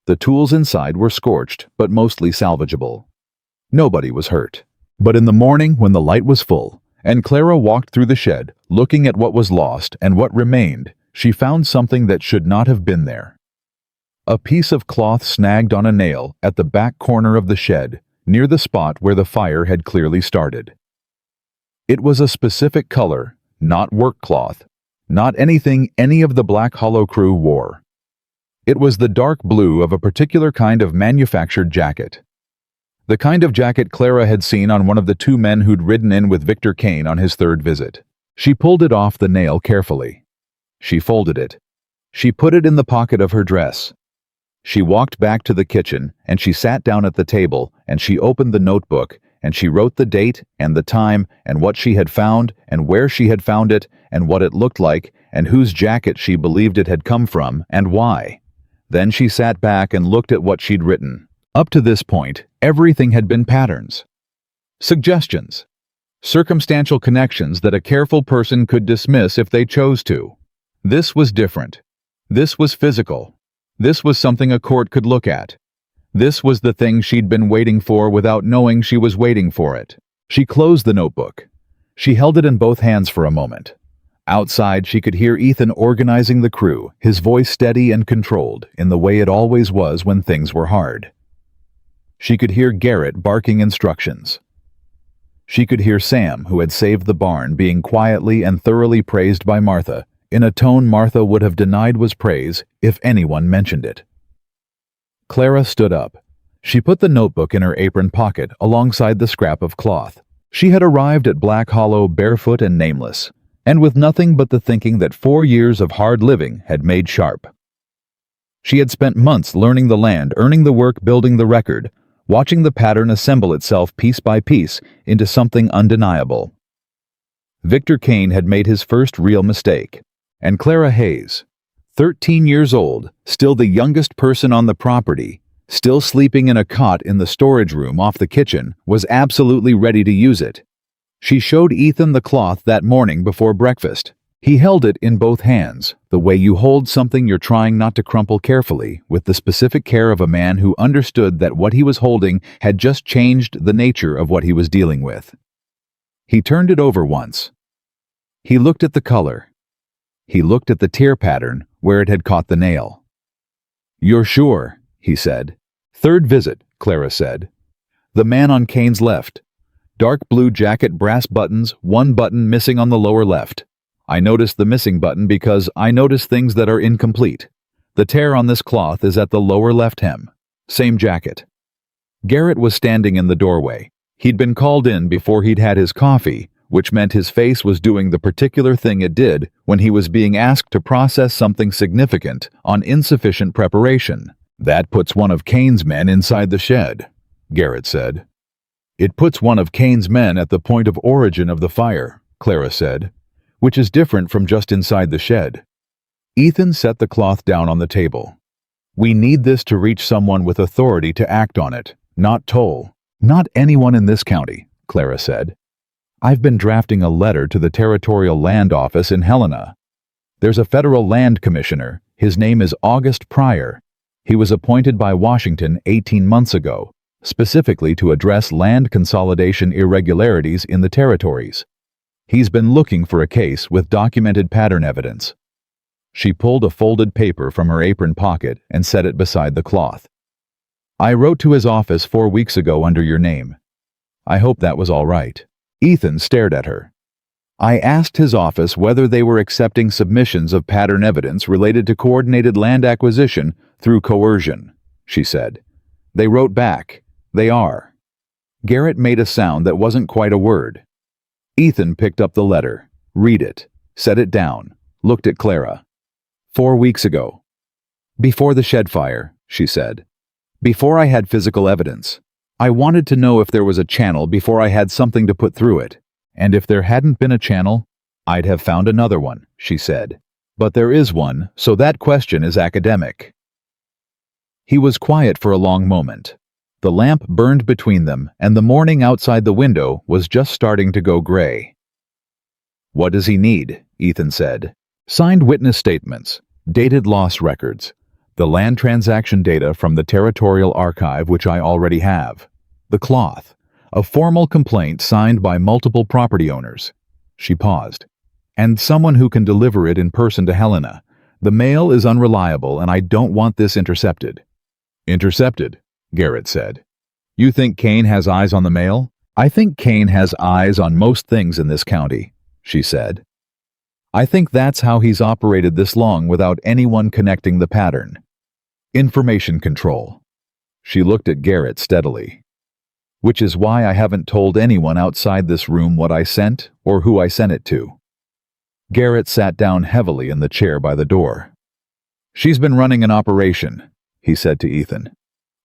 The tools inside were scorched but mostly salvageable. Nobody was hurt. But in the morning, when the light was full, and Clara walked through the shed, looking at what was lost and what remained, she found something that should not have been there. A piece of cloth snagged on a nail at the back corner of the shed, near the spot where the fire had clearly started. It was a specific color, not work cloth, not anything any of the Black Hollow crew wore. It was the dark blue of a particular kind of manufactured jacket. The kind of jacket Clara had seen on one of the 2 men who'd ridden in with Victor Kane on his 3rd visit. She pulled it off the nail carefully. She folded it. She put it in the pocket of her dress. She walked back to the kitchen, and she sat down at the table, and she opened the notebook, and she wrote the date and the time and what she had found and where she had found it and what it looked like and whose jacket she believed it had come from and why. Then she sat back and looked at what she'd written. Up to this point, everything had been patterns. Suggestions. Circumstantial connections that a careful person could dismiss if they chose to. This was different. This was physical. This was something a court could look at. This was the thing she'd been waiting for without knowing she was waiting for it. She closed the notebook. She held it in both hands for a moment. Outside, she could hear Ethan organizing the crew, his voice steady and controlled, in the way it always was when things were hard. She could hear Garrett barking instructions. She could hear Sam, who had saved the barn, being quietly and thoroughly praised by Martha, in a tone Martha would have denied was praise if anyone mentioned it. Clara stood up. She put the notebook in her apron pocket alongside the scrap of cloth. She had arrived at Black Hollow barefoot and nameless, and with nothing but the thinking that 4 years of hard living had made sharp. She had spent months learning the land, earning the work, building the record, watching the pattern assemble itself piece by piece into something undeniable. Victor Kane had made his first real mistake, and Clara Hayes, 13 years old, still the youngest person on the property, still sleeping in a cot in the storage room off the kitchen, was absolutely ready to use it. She showed Ethan the cloth that morning before breakfast. He held it in both hands, the way you hold something you're trying not to crumple carefully, with the specific care of a man who understood that what he was holding had just changed the nature of what he was dealing with. He turned it over once. He looked at the color. He looked at the tear pattern where it had caught the nail. "You're sure?" he said. "3rd visit," Clara said. The man on Kane's left. Dark blue jacket, brass buttons, 1 button missing on the lower left. I noticed the missing button because I notice things that are incomplete. The tear on this cloth is at the lower left hem. Same jacket. Garrett was standing in the doorway. He'd been called in before he'd had his coffee, which meant his face was doing the particular thing it did when he was being asked to process something significant on insufficient preparation. "That puts one of Kane's men inside the shed," Garrett said. "It puts one of Kane's men at the point of origin of the fire," Clara said, "which is different from just inside the shed." Ethan set the cloth down on the table. "We need this to reach someone with authority to act on it, not Toll. Not anyone in this county," Clara said. "I've been drafting a letter to the Territorial Land Office in Helena. There's a federal land commissioner. His name is August Pryor. He was appointed by Washington 18 months ago, specifically to address land consolidation irregularities in the territories. He's been looking for a case with documented pattern evidence." She pulled a folded paper from her apron pocket and set it beside the cloth. I wrote to his office 4 weeks ago under your name. I hope that was all right. Ethan stared at her. I asked his office whether they were accepting submissions of pattern evidence related to coordinated land acquisition through coercion, she said. They wrote back, they are. Garrett made a sound that wasn't quite a word. Ethan picked up the letter, read it, set it down, looked at Clara. 4 weeks ago. Before the shed fire, she said. Before I had physical evidence. I wanted to know if there was a channel before I had something to put through it. And if there hadn't been a channel, I'd have found another one, she said. But there is one, so that question is academic. He was quiet for a long moment. The lamp burned between them, and the morning outside the window was just starting to go gray. What does he need? Ethan said. Signed witness statements, dated loss records, the land transaction data from the Territorial Archive, which I already have, the cloth, a formal complaint signed by multiple property owners. She paused. And someone who can deliver it in person to Helena. The mail is unreliable, and I don't want this intercepted. Intercepted, Garrett said. You think Kane has eyes on the mail? I think Kane has eyes on most things in this county, she said. I think that's how he's operated this long without anyone connecting the pattern. Information control. She looked at Garrett steadily. Which is why I haven't told anyone outside this room what I sent or who I sent it to. Garrett sat down heavily in the chair by the door. She's been running an operation, he said to Ethan.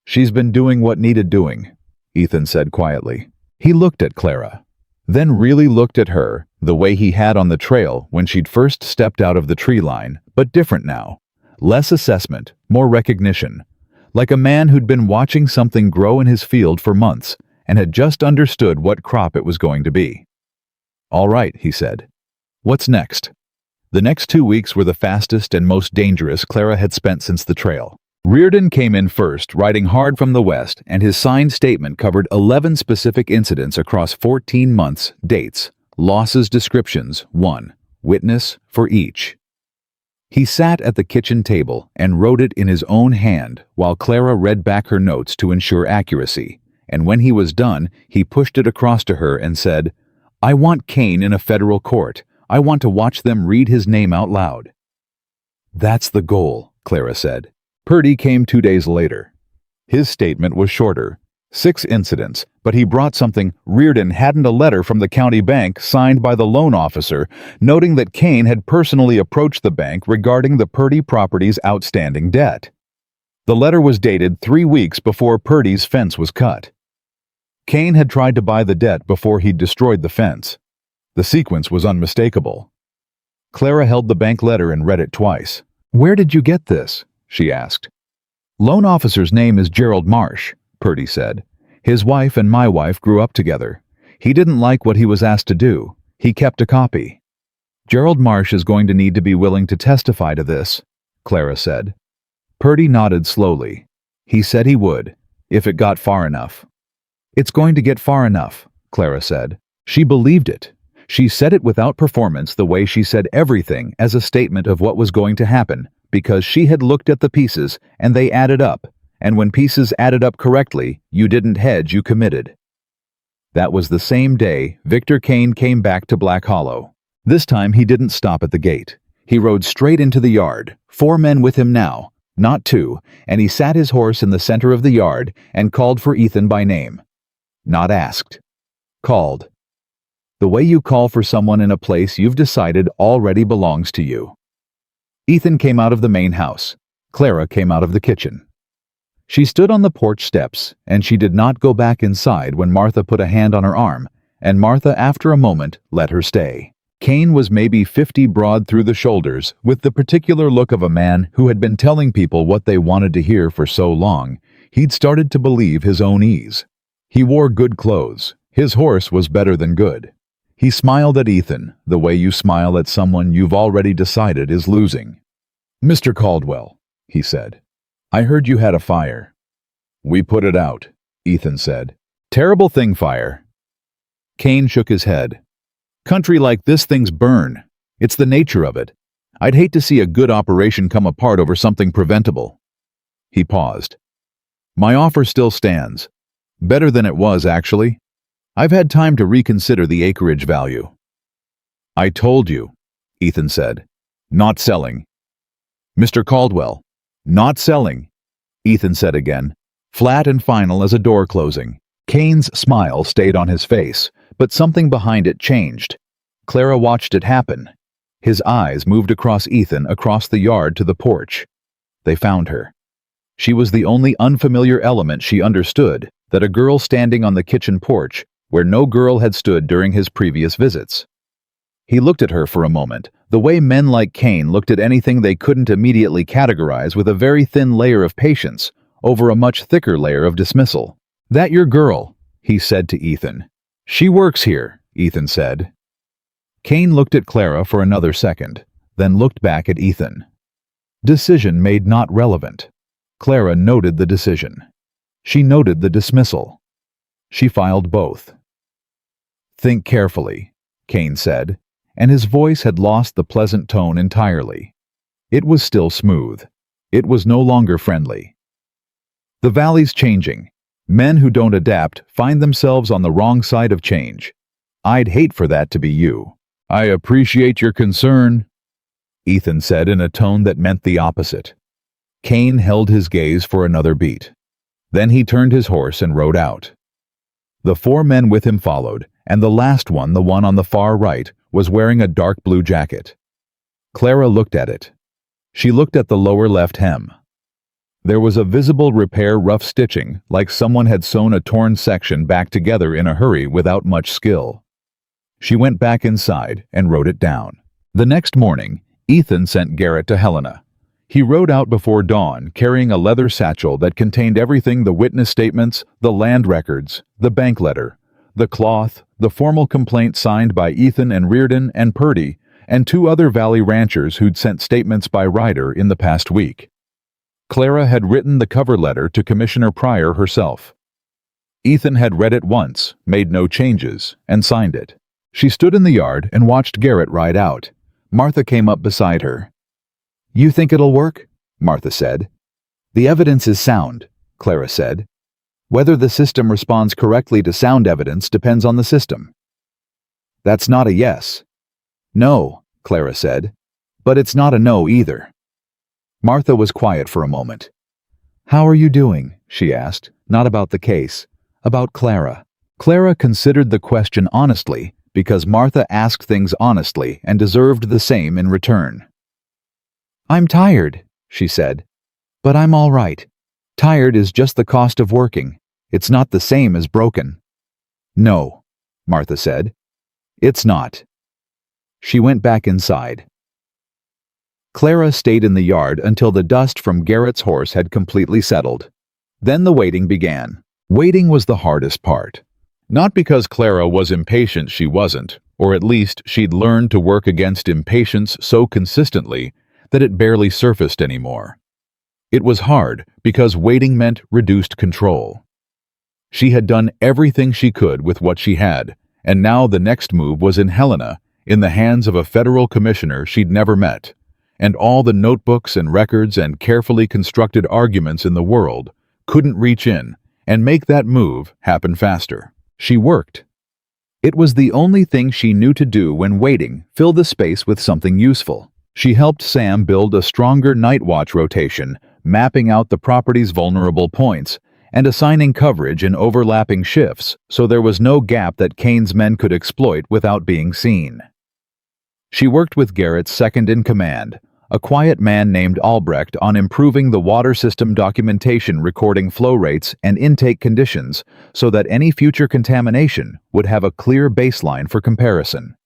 She's been doing what needed doing, Ethan said quietly. He looked at Clara, then really looked at her, the way he had on the trail when she'd first stepped out of the tree line, but different now. Less assessment, more recognition. Like a man who'd been watching something grow in his field for months and had just understood what crop it was going to be. All right, he said. What's next? The next 2 weeks were the fastest and most dangerous Clara had spent since the trail. Reardon came in first, riding hard from the west, and his signed statement covered 11 specific incidents across 14 months, dates, losses, descriptions, 1 witness for each. He sat at the kitchen table and wrote it in his own hand while Clara read back her notes to ensure accuracy, and when he was done, he pushed it across to her and said, I want Kane in a federal court. I want to watch them read his name out loud. That's the goal, Clara said. Purdy came 2 days later. His statement was shorter. 6 incidents, but he brought something. Reardon hadn't a letter from the county bank signed by the loan officer, noting that Kane had personally approached the bank regarding the Purdy property's outstanding debt. The letter was dated 3 weeks before Purdy's fence was cut. Kane had tried to buy the debt before he'd destroyed the fence. The sequence was unmistakable. Clara held the bank letter and read it twice. Where did you get this? She asked. Loan officer's name is Gerald Marsh, Purdy said. His wife and my wife grew up together. He didn't like what he was asked to do. He kept a copy. Gerald Marsh is going to need to be willing to testify to this, Clara said. Purdy nodded slowly. He said he would, if it got far enough. It's going to get far enough, Clara said. She believed it. She said it without performance, the way she said everything as a statement of what was going to happen, because she had looked at the pieces and they added up, and when pieces added up correctly, you didn't hedge, you committed. That was the same day Victor Kane came back to Black Hollow. This time he didn't stop at the gate. He rode straight into the yard, 4 men with him now, not 2, and he sat his horse in the center of the yard and called for Ethan by name. Not asked. Called. The way you call for someone in a place you've decided already belongs to you. Ethan came out of the main house. Clara came out of the kitchen. She stood on the porch steps, and she did not go back inside when Martha put a hand on her arm, and Martha, after a moment, let her stay. Kane was maybe 50 broad through the shoulders, with the particular look of a man who had been telling people what they wanted to hear for so long, he'd started to believe his own ease. He wore good clothes. His horse was better than good. He smiled at Ethan, the way you smile at someone you've already decided is losing. Mr. Caldwell, he said, I heard you had a fire. We put it out, Ethan said. Terrible thing, fire. Kane shook his head. Country like this, things burn. It's the nature of it. I'd hate to see a good operation come apart over something preventable. He paused. My offer still stands. Better than it was, actually. I've had time to reconsider the acreage value. I told you, Ethan said. Not selling. Mr. Caldwell. Not selling, Ethan said again, flat and final as a door closing. Kane's smile stayed on his face, but something behind it changed. Clara watched it happen. His eyes moved across Ethan, across the yard to the porch. They found her. She was the only unfamiliar element she understood, that a girl standing on the kitchen porch, where no girl had stood during his previous visits. He looked at her for a moment, the way men like Kane looked at anything they couldn't immediately categorize, with a very thin layer of patience over a much thicker layer of dismissal. That your girl, he said to Ethan. She works here, Ethan said. Kane looked at Clara for another second, then looked back at Ethan. Decision made not relevant. Clara noted the decision. She noted the dismissal. She filed both. Think carefully, Kane said, and his voice had lost the pleasant tone entirely. It was still smooth. It was no longer friendly. The valley's changing. Men who don't adapt find themselves on the wrong side of change. I'd hate for that to be you. I appreciate your concern, Ethan said in a tone that meant the opposite. Kane held his gaze for another beat. Then he turned his horse and rode out. The 4 men with him followed, and the last one, the one on the far right, was wearing a dark blue jacket. Clara looked at it. She looked at the lower left hem. There was a visible repair rough stitching, like someone had sewn a torn section back together in a hurry without much skill. She went back inside and wrote it down. The next morning, Ethan sent Garrett to Helena. He rode out before dawn, carrying a leather satchel that contained everything: the witness statements, the land records, the bank letter, the cloth, the formal complaint signed by Ethan and Reardon and Purdy, and 2 other Valley ranchers who'd sent statements by Ryder in the past week. Clara had written the cover letter to Commissioner Pryor herself. Ethan had read it once, made no changes, and signed it. She stood in the yard and watched Garrett ride out. Martha came up beside her. You think it'll work? Martha said. The evidence is sound, Clara said. Whether the system responds correctly to sound evidence depends on the system. That's not a yes. No, Clara said. But it's not a no either. Martha was quiet for a moment. How are you doing? She asked, not about the case, about Clara. Clara considered the question honestly, because Martha asked things honestly and deserved the same in return. I'm tired, she said. But I'm all right. Tired is just the cost of working. It's not the same as broken. No, Martha said. It's not. She went back inside. Clara stayed in the yard until the dust from Garrett's horse had completely settled. Then the waiting began. Waiting was the hardest part. Not because Clara was impatient, she wasn't, or at least she'd learned to work against impatience so consistently that it barely surfaced anymore. It was hard because waiting meant reduced control. She had done everything she could with what she had, and now the next move was in Helena, in the hands of a federal commissioner she'd never met, and all the notebooks and records and carefully constructed arguments in the world couldn't reach in and make that move happen faster. She worked. It was the only thing she knew to do when waiting: fill the space with something useful. She helped Sam build a stronger night watch rotation, mapping out the property's vulnerable points and assigning coverage in overlapping shifts so there was no gap that Kane's men could exploit without being seen. She worked with Garrett's second-in-command, a quiet man named Albrecht, on improving the water system documentation, recording flow rates and intake conditions so that any future contamination would have a clear baseline for comparison.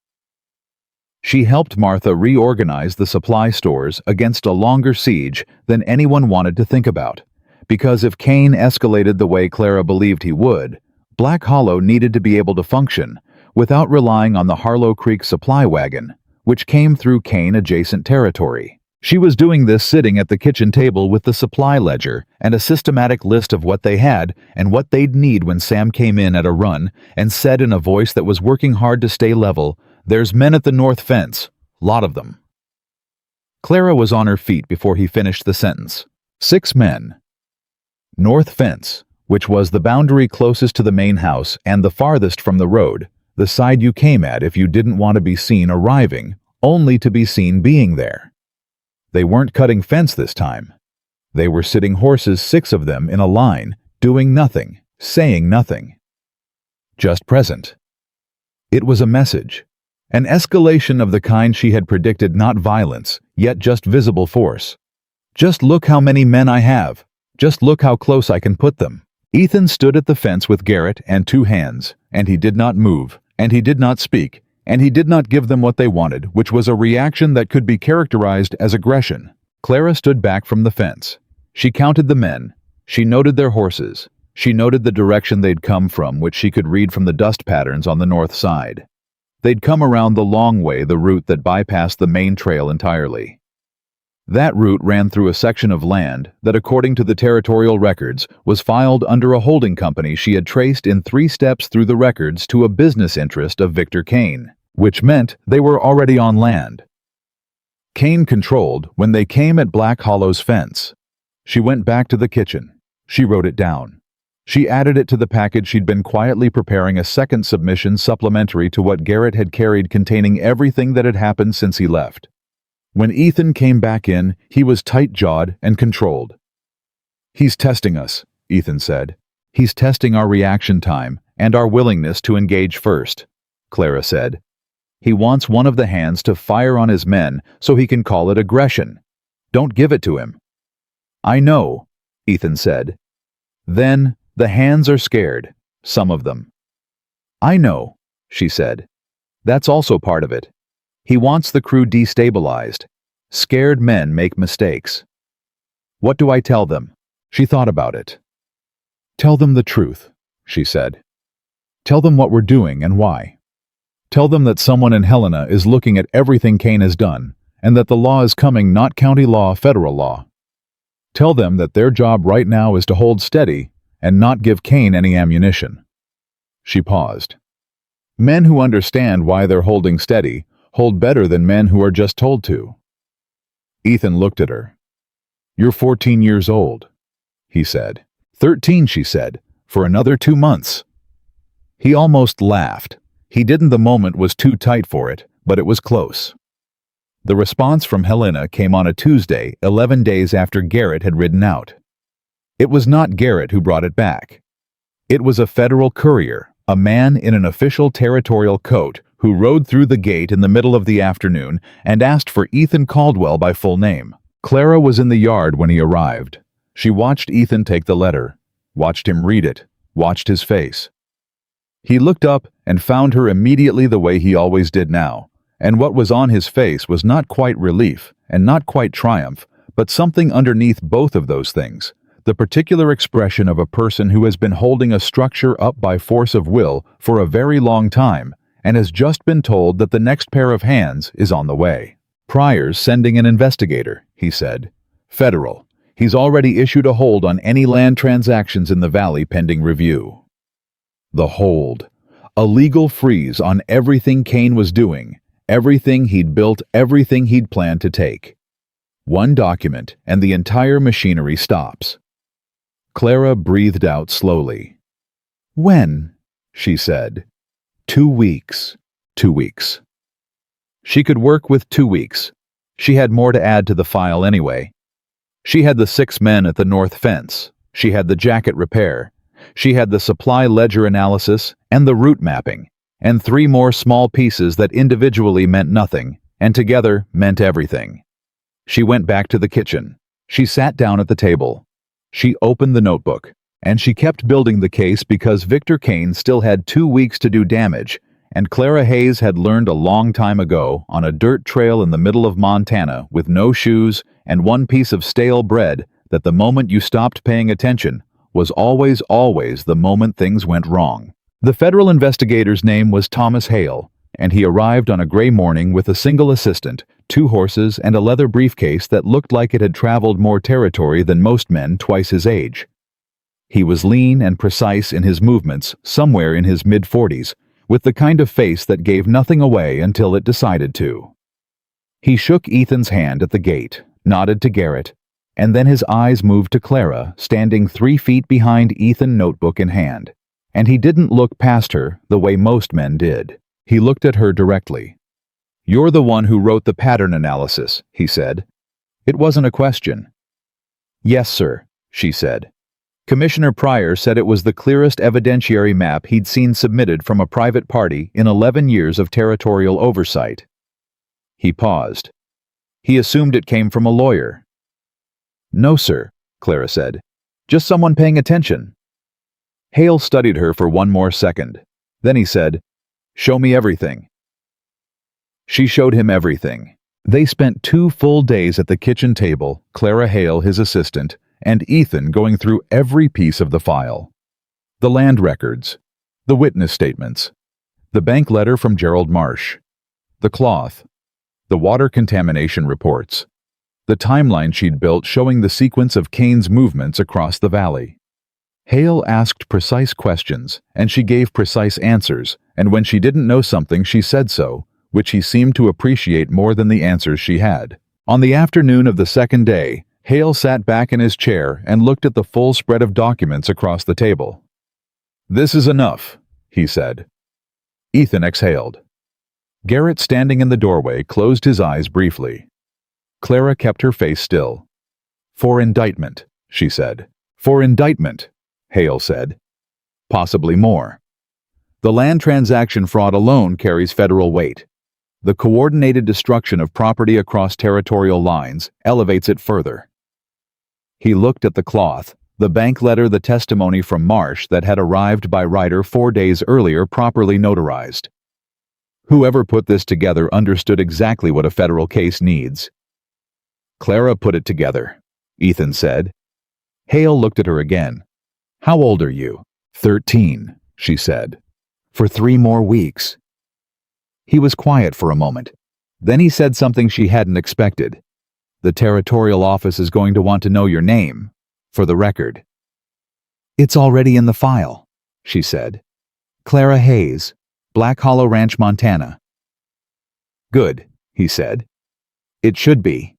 She helped Martha reorganize the supply stores against a longer siege than anyone wanted to think about, because if Kane escalated the way Clara believed he would, Black Hollow needed to be able to function without relying on the Harlow Creek supply wagon, which came through Kane-adjacent territory. She was doing this sitting at the kitchen table with the supply ledger and a systematic list of what they had and what they'd need when Sam came in at a run and said in a voice that was working hard to stay level, "There's men at the north fence. Lot of them." Clara was on her feet before he finished the sentence. 6 men. North fence, which was the boundary closest to the main house and the farthest from the road, the side you came at if you didn't want to be seen arriving, only to be seen being there. They weren't cutting fence this time. They were sitting horses, 6 of them in a line, doing nothing, saying nothing. Just present. It was a message. An escalation of the kind she had predicted, not violence, yet just visible force. Just look how many men I have. Just look how close I can put them. Ethan stood at the fence with Garrett and 2 hands, and he did not move, and he did not speak, and he did not give them what they wanted, which was a reaction that could be characterized as aggression. Clara stood back from the fence. She counted the men. She noted their horses. She noted the direction they'd come from, which she could read from the dust patterns on the north side. They'd come around the long way, the route that bypassed the main trail entirely. That route ran through a section of land that, according to the territorial records, was filed under a holding company she had traced in 3 steps through the records to a business interest of Victor Kane, which meant they were already on land. Kane controlled when they came at Black Hollow's fence. She went back to the kitchen. She wrote it down. She added it to the package she'd been quietly preparing, a second submission supplementary to what Garrett had carried, containing everything that had happened since he left. When Ethan came back in, he was tight-jawed and controlled. "He's testing us," Ethan said. "He's testing our reaction time and our willingness to engage first," Clara said. "He wants one of the hands to fire on his men so he can call it aggression. Don't give it to him." "I know," Ethan said. "Then the hands are scared, some of them." "I know," she said. "That's also part of it. He wants the crew destabilized. Scared men make mistakes." "What do I tell them?" She thought about it. "Tell them the truth," she said. "Tell them what we're doing and why. Tell them that someone in Helena is looking at everything Kane has done, and that the law is coming, not county law, federal law. Tell them that their job right now is to hold steady and not give Kane any ammunition." She paused. "Men who understand why they're holding steady hold better than men who are just told to." Ethan looked at her. "You're 14 years old," he said. "13, she said, "for another 2 months." He almost laughed. He didn't. The moment was too tight for it, but it was close. The response from Helena came on a Tuesday, 11 days after Garrett had ridden out. It was not Garrett who brought it back. It was a federal courier, a man in an official territorial coat, who rode through the gate in the middle of the afternoon and asked for Ethan Caldwell by full name. Clara was in the yard when he arrived. She watched Ethan take the letter, watched him read it, watched his face. He looked up and found her immediately, the way he always did now, and what was on his face was not quite relief and not quite triumph, but something underneath both of those things, the particular expression of a person who has been holding a structure up by force of will for a very long time and has just been told that the next pair of hands is on the way. "Pryor's sending an investigator," he said. "Federal. He's already issued a hold on any land transactions in the valley pending review." The hold. A legal freeze on everything Kane was doing, everything he'd built, everything he'd planned to take. One document, and the entire machinery stops. Clara breathed out slowly. "When?" she said. 2 weeks. 2 weeks. She could work with 2 weeks. She had more to add to the file anyway. She had the 6 men at the north fence. She had the jacket repair. She had the supply ledger analysis and the route mapping, and 3 more small pieces that individually meant nothing, and together meant everything. She went back to the kitchen. She sat down at the table. She opened the notebook, and she kept building the case because Victor Kane still had 2 weeks to do damage, and Clara Hayes had learned a long time ago on a dirt trail in the middle of Montana with no shoes and 1 piece of stale bread that the moment you stopped paying attention was always the moment things went wrong. The federal investigator's name was Thomas Hale, and he arrived on a gray morning with a single assistant, 2 horses, and a leather briefcase that looked like it had traveled more territory than most men twice his age. He was lean and precise in his movements, somewhere in his mid-40s, with the kind of face that gave nothing away until it decided to. He shook Ethan's hand at the gate, nodded to Garrett, And then his eyes moved to Clara, standing 3 feet behind Ethan, notebook in hand. And he didn't look past her the way most men did. He looked at her directly. "You're the one who wrote the pattern analysis," he said. It wasn't a question. "Yes, sir," she said. Commissioner Pryor said it was the clearest evidentiary map he'd seen submitted from a private party in 11 years of territorial oversight. He paused. He assumed it came from a lawyer. "No, sir," Clara said. "Just someone paying attention." Hale studied her for one more second. Then he said, "Show me everything." She showed him everything. They spent 2 full days at the kitchen table, Clara Hale, his assistant, and Ethan going through every piece of the file. The land records, the witness statements, the bank letter from Gerald Marsh, the cloth, the water contamination reports, the timeline she'd built showing the sequence of Kane's movements across the valley. Hale asked precise questions, and she gave precise answers, and when she didn't know something she said so, which he seemed to appreciate more than the answers she had. On the afternoon of the second day, Hale sat back in his chair and looked at the full spread of documents across the table. "This is enough," he said. Ethan exhaled. Garrett, standing in the doorway, closed his eyes briefly. Clara kept her face still. "For indictment," she said. "For indictment," Hale said. "Possibly more. The land transaction fraud alone carries federal weight. The coordinated destruction of property across territorial lines elevates it further." He looked at the cloth, the bank letter, the testimony from Marsh that had arrived by Ryder 4 days earlier, properly notarized. Whoever put this together understood exactly what a federal case needs. "Clara put it together," Ethan said. Hale looked at her again. "How old are you?" 13, she said. "For 3 more weeks." He was quiet for a moment. Then he said something she hadn't expected. "The territorial office is going to want to know your name, for the record." "It's already in the file," she said. "Clara Hayes, Black Hollow Ranch, Montana." "Good," he said. "It should be."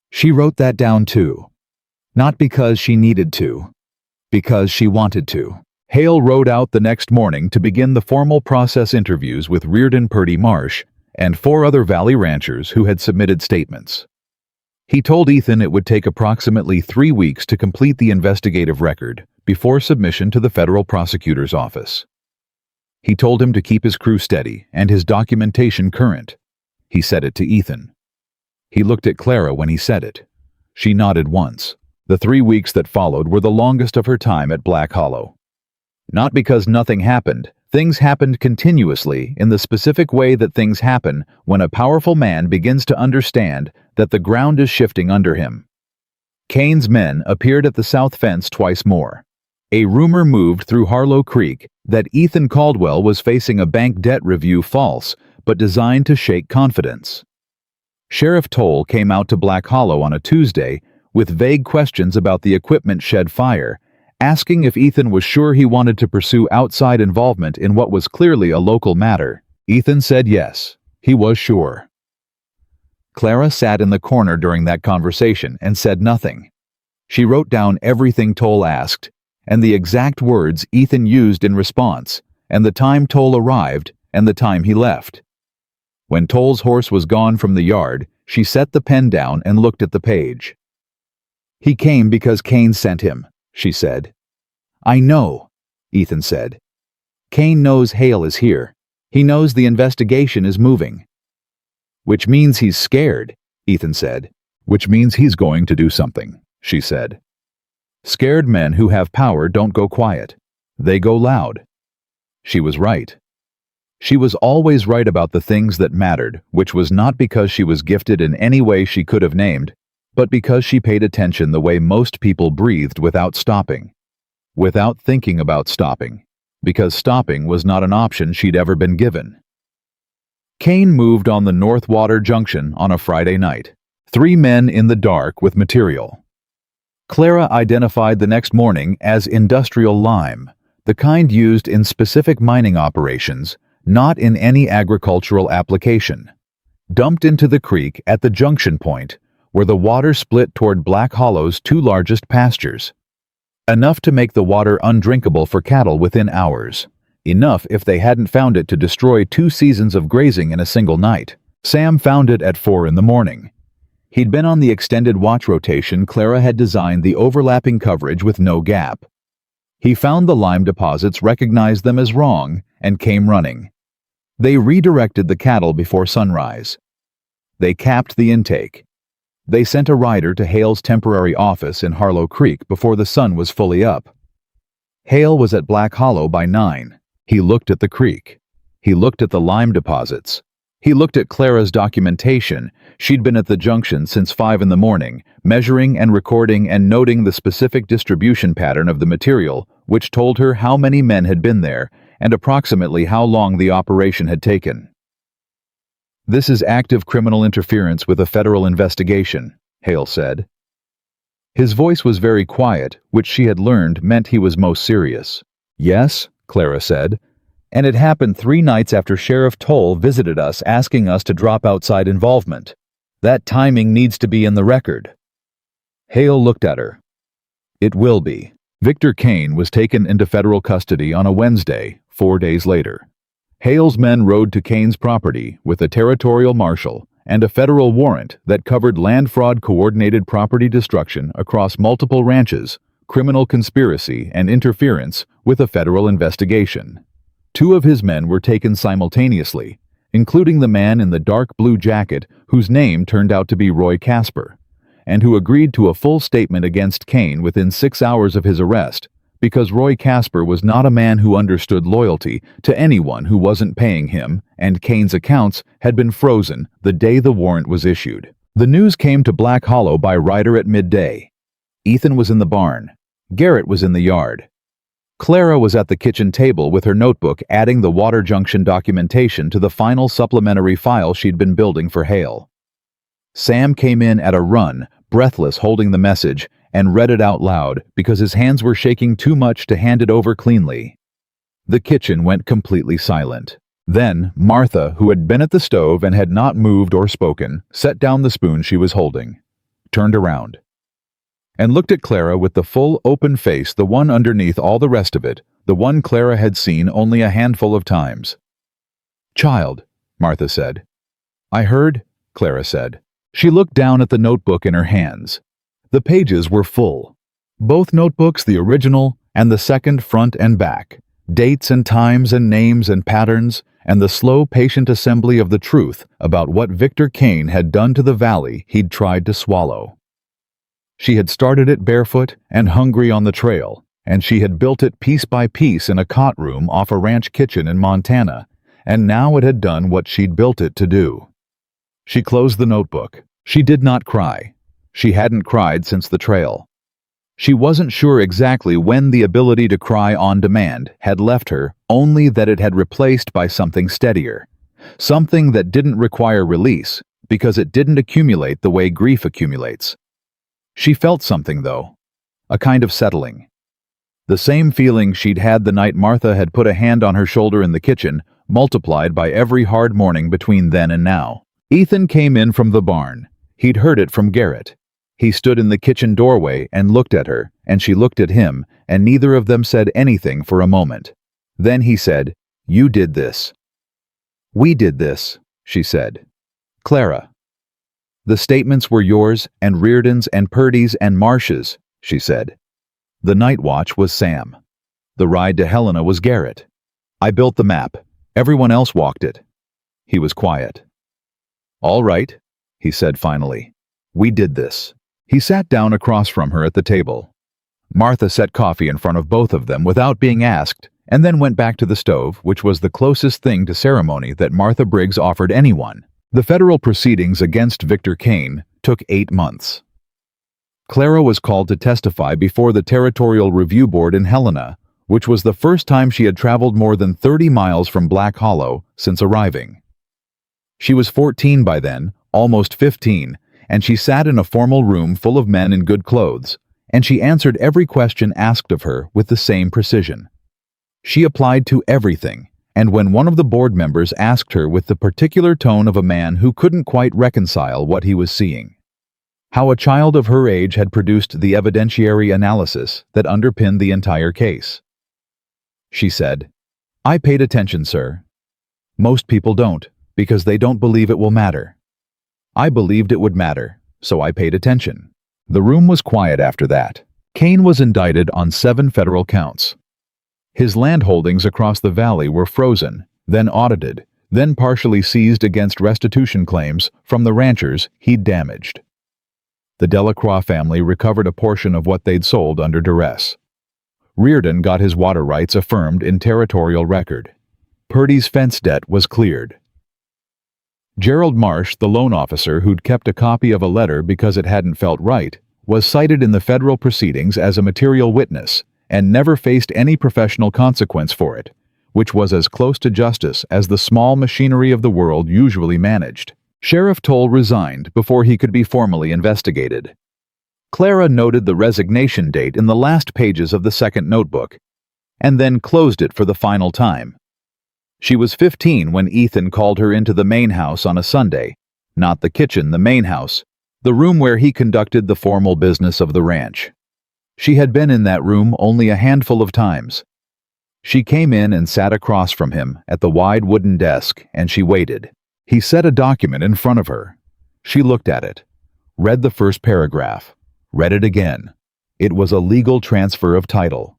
She wrote that down too. Not because she needed to, because she wanted to. Hale rode out the next morning to begin the formal process interviews with Reardon Purdy Marsh and 4 other Valley ranchers who had submitted statements. He told Ethan it would take approximately 3 weeks to complete the investigative record before submission to the federal prosecutor's office. He told him to keep his crew steady and his documentation current. He said it to Ethan. He looked at Clara when he said it. She nodded once. The 3 weeks that followed were the longest of her time at Black Hollow. Not because nothing happened. Things happened continuously in the specific way that things happen when a powerful man begins to understand that the ground is shifting under him. Kane's men appeared at the south fence twice more. A rumor moved through Harlow Creek that Ethan Caldwell was facing a bank debt review, false, but designed to shake confidence. Sheriff Toll came out to Black Hollow on a Tuesday with vague questions about the equipment shed fire, asking if Ethan was sure he wanted to pursue outside involvement in what was clearly a local matter. Ethan said yes, he was sure. Clara sat in the corner during that conversation and said nothing. She wrote down everything Toll asked, and the exact words Ethan used in response, and the time Toll arrived, and the time he left. When Toll's horse was gone from the yard, she set the pen down and looked at the page. "He came because Kane sent him," she said. "I know," Ethan said. "Kane knows Hale is here. He knows the investigation is moving." "Which means he's scared," Ethan said. "Which means he's going to do something," she said. "Scared men who have power don't go quiet. They go loud." She was right. She was always right about the things that mattered, which was not because she was gifted in any way she could have named, but because she paid attention the way most people breathed without stopping, without thinking about stopping, because stopping was not an option she'd ever been given. Kane moved on the North Water Junction on a Friday night. 3 men in the dark with material. Clara identified the next morning as industrial lime, the kind used in specific mining operations, not in any agricultural application. Dumped into the creek at the junction point, where the water split toward Black Hollow's two largest pastures. Enough to make the water undrinkable for cattle within hours. Enough if they hadn't found it to destroy 2 seasons of grazing in a single night. Sam found it at 4 in the morning. He'd been on the extended watch rotation. Clara had designed the overlapping coverage with no gap. He found the lime deposits, recognized them as wrong, and came running. They redirected the cattle before sunrise. They capped the intake. They sent a rider to Hale's temporary office in Harlow Creek before the sun was fully up. Hale was at Black Hollow by 9. He looked at the creek. He looked at the lime deposits. He looked at Clara's documentation. She'd been at the junction since 5 in the morning, measuring and recording and noting the specific distribution pattern of the material, which told her how many men had been there and approximately how long the operation had taken. "This is active criminal interference with a federal investigation," Hale said. His voice was very quiet, which she had learned meant he was most serious. "Yes," Clara said, "and it happened 3 nights after Sheriff Toll visited us asking us to drop outside involvement. That timing needs to be in the record." Hale looked at her. "It will be." Victor Kane was taken into federal custody on a Wednesday, 4 days later. Hale's men rode to Kane's property with a territorial marshal and a federal warrant that covered land fraud, coordinated property destruction across multiple ranches, criminal conspiracy, and interference with a federal investigation. 2 of his men were taken simultaneously, including the man in the dark blue jacket whose name turned out to be Roy Casper, and who agreed to a full statement against Kane within 6 hours of his arrest, because Roy Casper was not a man who understood loyalty to anyone who wasn't paying him, and Kane's accounts had been frozen the day the warrant was issued. The news came to Black Hollow by rider at midday. Ethan was in the barn. Garrett was in the yard. Clara was at the kitchen table with her notebook adding the water junction documentation to the final supplementary file she'd been building for Hale. Sam came in at a run, breathless, holding the message, and read it out loud because his hands were shaking too much to hand it over cleanly. The kitchen went completely silent. Then Martha, who had been at the stove and had not moved or spoken, set down the spoon she was holding, turned around, and looked at Clara with the full, open face, the one underneath all the rest of it, the one Clara had seen only a handful of times. "Child," Martha said. "I heard," Clara said. She looked down at the notebook in her hands. The pages were full. Both notebooks, the original and the second, front and back. Dates and times and names and patterns, and the slow, patient assembly of the truth about what Victor Kane had done to the valley he'd tried to swallow. She had started it barefoot and hungry on the trail, and she had built it piece by piece in a cot room off a ranch kitchen in Montana, and now it had done what she'd built it to do. She closed the notebook. She did not cry. She hadn't cried since the trail. She wasn't sure exactly when the ability to cry on demand had left her, only that it had replaced by something steadier. Something that didn't require release, because it didn't accumulate the way grief accumulates. She felt something, though. A kind of settling. The same feeling she'd had the night Martha had put a hand on her shoulder in the kitchen, multiplied by every hard morning between then and now. Ethan came in from the barn. He'd heard it from Garrett. He stood in the kitchen doorway and looked at her, and she looked at him, and neither of them said anything for a moment. Then he said, "You did this." "We did this," she said. "Clara." "The statements were yours, and Reardon's, and Purdy's, and Marsh's," she said. "The night watch was Sam. The ride to Helena was Garrett. I built the map. Everyone else walked it." He was quiet. "All right," he said finally. "We did this." He sat down across from her at the table. Martha set coffee in front of both of them without being asked, and then went back to the stove, which was the closest thing to ceremony that Martha Briggs offered anyone. The federal proceedings against Victor Kane took 8 months. Clara was called to testify before the Territorial Review Board in Helena, which was the first time she had traveled more than 30 miles from Black Hollow since arriving. She was 14 by then, almost 15, and she sat in a formal room full of men in good clothes, and she answered every question asked of her with the same precision. She applied to everything, and when one of the board members asked her with the particular tone of a man who couldn't quite reconcile what he was seeing, how a child of her age had produced the evidentiary analysis that underpinned the entire case. She said, "I paid attention, sir. Most people don't, because they don't believe it will matter. I believed it would matter, so I paid attention." The room was quiet after that. Kane was indicted on 7 federal counts. His land holdings across the valley were frozen, then audited, then partially seized against restitution claims from the ranchers he'd damaged. The Delacroix family recovered a portion of what they'd sold under duress. Reardon got his water rights affirmed in territorial record. Purdy's fence debt was cleared. Gerald Marsh, the loan officer who'd kept a copy of a letter because it hadn't felt right, was cited in the federal proceedings as a material witness and never faced any professional consequence for it, which was as close to justice as the small machinery of the world usually managed. Sheriff Toll resigned before he could be formally investigated. Clara noted the resignation date in the last pages of the second notebook, and then closed it for the final time. She was 15 when Ethan called her into the main house on a Sunday, not the kitchen, the main house, the room where he conducted the formal business of the ranch. She had been in that room only a handful of times. She came in and sat across from him at the wide wooden desk, and she waited. He set a document in front of her. She looked at it, read the first paragraph, read it again. It was a legal transfer of title.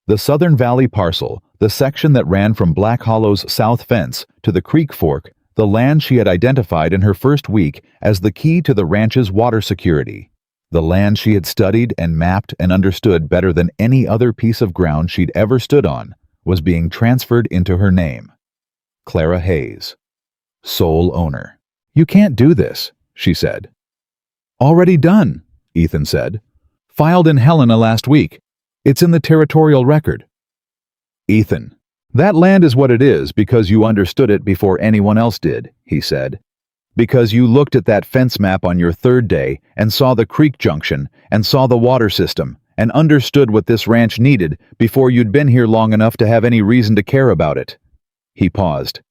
The Southern Valley parcel, the section that ran from Black Hollow's south fence to the creek fork, the land she had identified in her first week as the key to the ranch's water security. The land she had studied and mapped and understood better than any other piece of ground she'd ever stood on, was being transferred into her name. Clara Hayes, sole owner. "You can't do this," she said. "Already done," Ethan said. "Filed in Helena last week. It's in the territorial record." "Ethan, that land is what it is because you understood it before anyone else did," he said. "Because you looked at that fence map on your 3rd day and saw the creek junction and saw the water system and understood what this ranch needed before you'd been here long enough to have any reason to care about it." He paused.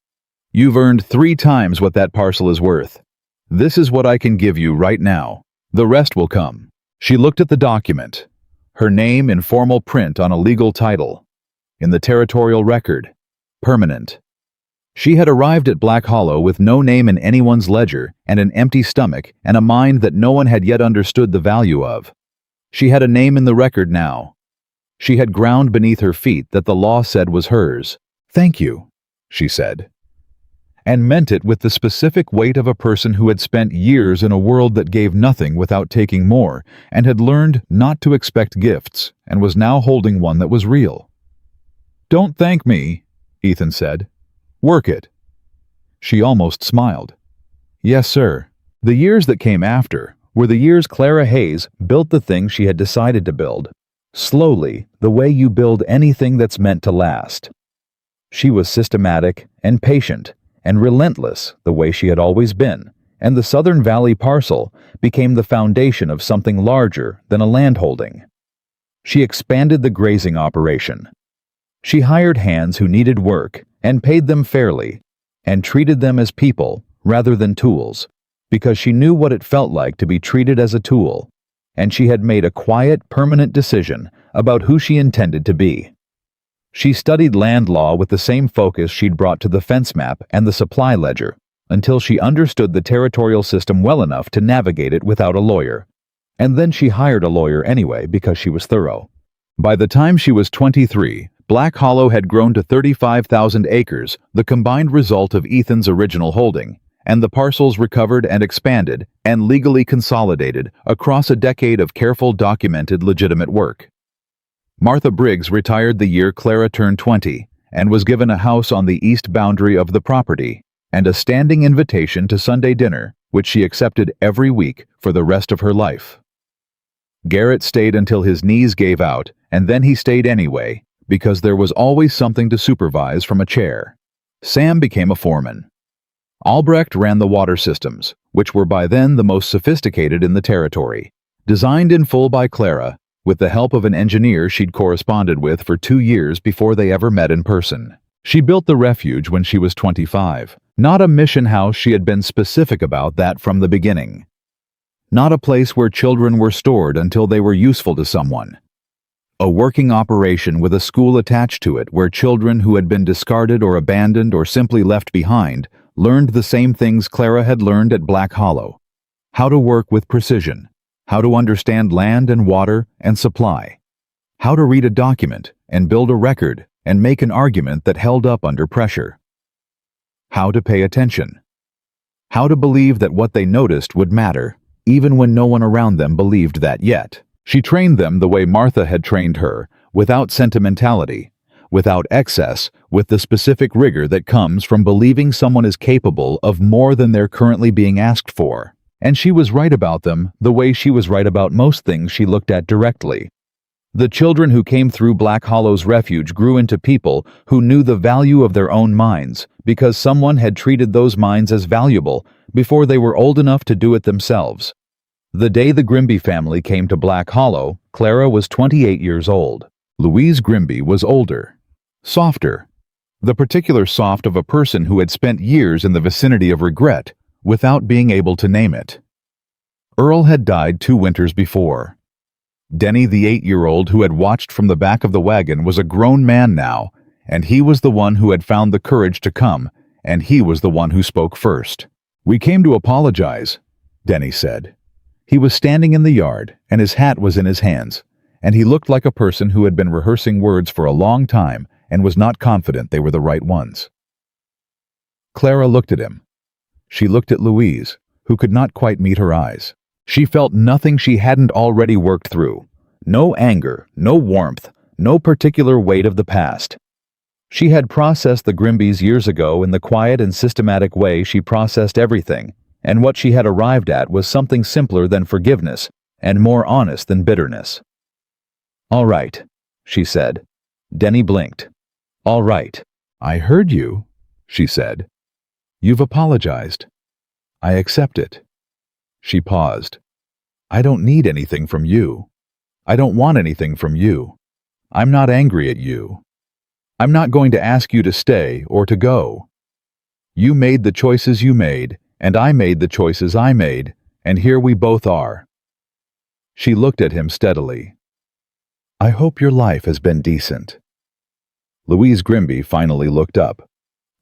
"You've earned 3 times what that parcel is worth. This is what I can give you right now. The rest will come." She looked at the document. Her name in formal print on a legal title. In the territorial record. Permanent. She had arrived at Black Hollow with no name in anyone's ledger and an empty stomach and a mind that no one had yet understood the value of. She had a name in the record now. She had ground beneath her feet that the law said was hers. "Thank you," she said. And meant it with the specific weight of a person who had spent years in a world that gave nothing without taking more and had learned not to expect gifts and was now holding one that was real. "Don't thank me," Ethan said. "Work it." She almost smiled. "Yes, sir." The years that came after were the years Clara Hayes built the thing she had decided to build. Slowly, the way you build anything that's meant to last. She was systematic and patient and relentless the way she had always been, and the Southern Valley parcel became the foundation of something larger than a landholding. She expanded the grazing operation. She hired hands who needed work and paid them fairly, and treated them as people rather than tools, because she knew what it felt like to be treated as a tool, and she had made a quiet, permanent decision about who she intended to be. She studied land law with the same focus she'd brought to the fence map and the supply ledger, until she understood the territorial system well enough to navigate it without a lawyer. And then she hired a lawyer anyway because she was thorough. By the time she was 23, Black Hollow had grown to 35,000 acres, the combined result of Ethan's original holding, and the parcels recovered and expanded and legally consolidated across a decade of careful, documented, legitimate work. Martha Briggs retired the year Clara turned 20 and was given a house on the east boundary of the property and a standing invitation to Sunday dinner, which she accepted every week for the rest of her life. Garrett stayed until his knees gave out, and then he stayed anyway, because there was always something to supervise from a chair. Sam became a foreman. Albrecht ran the water systems, which were by then the most sophisticated in the territory, designed in full by Clara, with the help of an engineer she'd corresponded with for 2 years before they ever met in person. She built the refuge when she was 25, not a mission house. She had been specific about that from the beginning. not a place where children were stored until they were useful to someone. A working operation with a school attached to it where children who had been discarded or abandoned or simply left behind learned the same things Clara had learned at Black Hollow. How to work with precision, how to understand land and water and supply, how to read a document and build a record and make an argument that held up under pressure, how to pay attention, how to believe that what they noticed would matter, even when no one around them believed that yet. She trained them the way Martha had trained her, without sentimentality, without excess, with the specific rigor that comes from believing someone is capable of more than they're currently being asked for. And she was right about them the way she was right about most things she looked at directly. The children who came through Black Hollow's refuge grew into people who knew the value of their own minds because someone had treated those minds as valuable before they were old enough to do it themselves. The day the Grimby family came to Black Hollow, Clara was 28 years old. Louise Grimby was older, softer, the particular soft of a person who had spent years in the vicinity of regret without being able to name it. Earl had died 2 winters before. Denny, the 8-year-old who had watched from the back of the wagon, was a grown man now, and he was the one who had found the courage to come, and he was the one who spoke first. "We came to apologize," Denny said. He was standing in the yard, and his hat was in his hands, and he looked like a person who had been rehearsing words for a long time and was not confident they were the right ones. Clara looked at him. She looked at Louise, who could not quite meet her eyes. She felt nothing she hadn't already worked through. No anger, no warmth, no particular weight of the past. She had processed the Grimbys years ago in the quiet and systematic way she processed everything, and what she had arrived at was something simpler than forgiveness and more honest than bitterness. "All right," she said. Denny blinked. "All right." "I heard you," she said. "You've apologized. I accept it." She paused. "I don't need anything from you. I don't want anything from you. I'm not angry at you. I'm not going to ask you to stay or to go. You made the choices you made, and I made the choices I made, and here we both are." She looked at him steadily. "I hope your life has been decent." Louise Grimby finally looked up.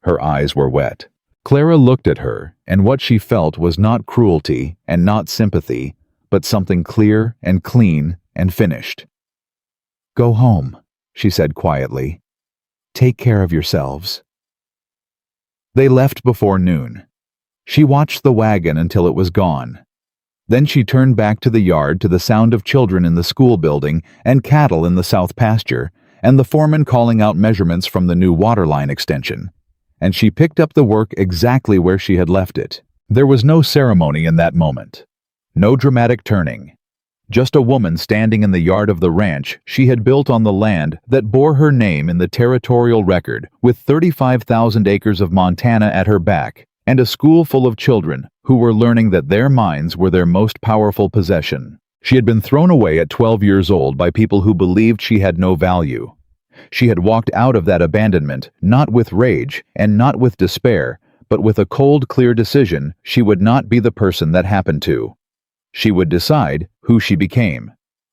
Her eyes were wet. Clara looked at her, and what she felt was not cruelty and not sympathy, but something clear and clean and finished. "Go home," she said quietly. "Take care of yourselves." They left before noon. She watched the wagon until it was gone. Then she turned back to the yard to the sound of children in the school building and cattle in the south pasture, and the foreman calling out measurements from the new water line extension. And she picked up the work exactly where she had left it. There was no ceremony in that moment. No dramatic turning. Just a woman standing in the yard of the ranch she had built on the land that bore her name in the territorial record, with 35,000 acres of Montana at her back, and a school full of children who were learning that their minds were their most powerful possession. She had been thrown away at 12 years old by people who believed she had no value. She had walked out of that abandonment not with rage and not with despair, but with a cold, clear decision she would not be the person that happened to. She would decide who she became.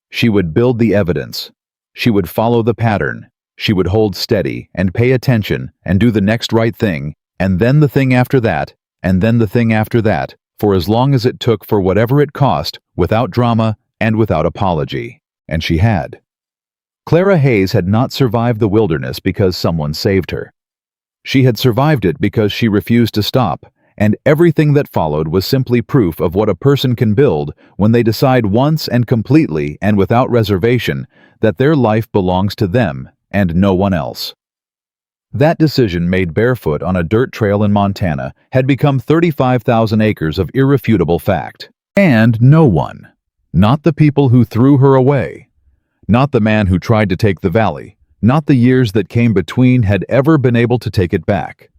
She would build the evidence. She would follow the pattern. She would hold steady and pay attention and do the next right thing, and then the thing after that, and then the thing after that, for as long as it took, for whatever it cost, without drama and without apology. And she had. Clara Hayes had not survived the wilderness because someone saved her. She had survived it because she refused to stop, and everything that followed was simply proof of what a person can build when they decide once and completely and without reservation that their life belongs to them and no one else. That decision, made barefoot on a dirt trail in Montana, had become 35,000 acres of irrefutable fact. And no one, not the people who threw her away, not the man who tried to take the valley, not the years that came between, had ever been able to take it back.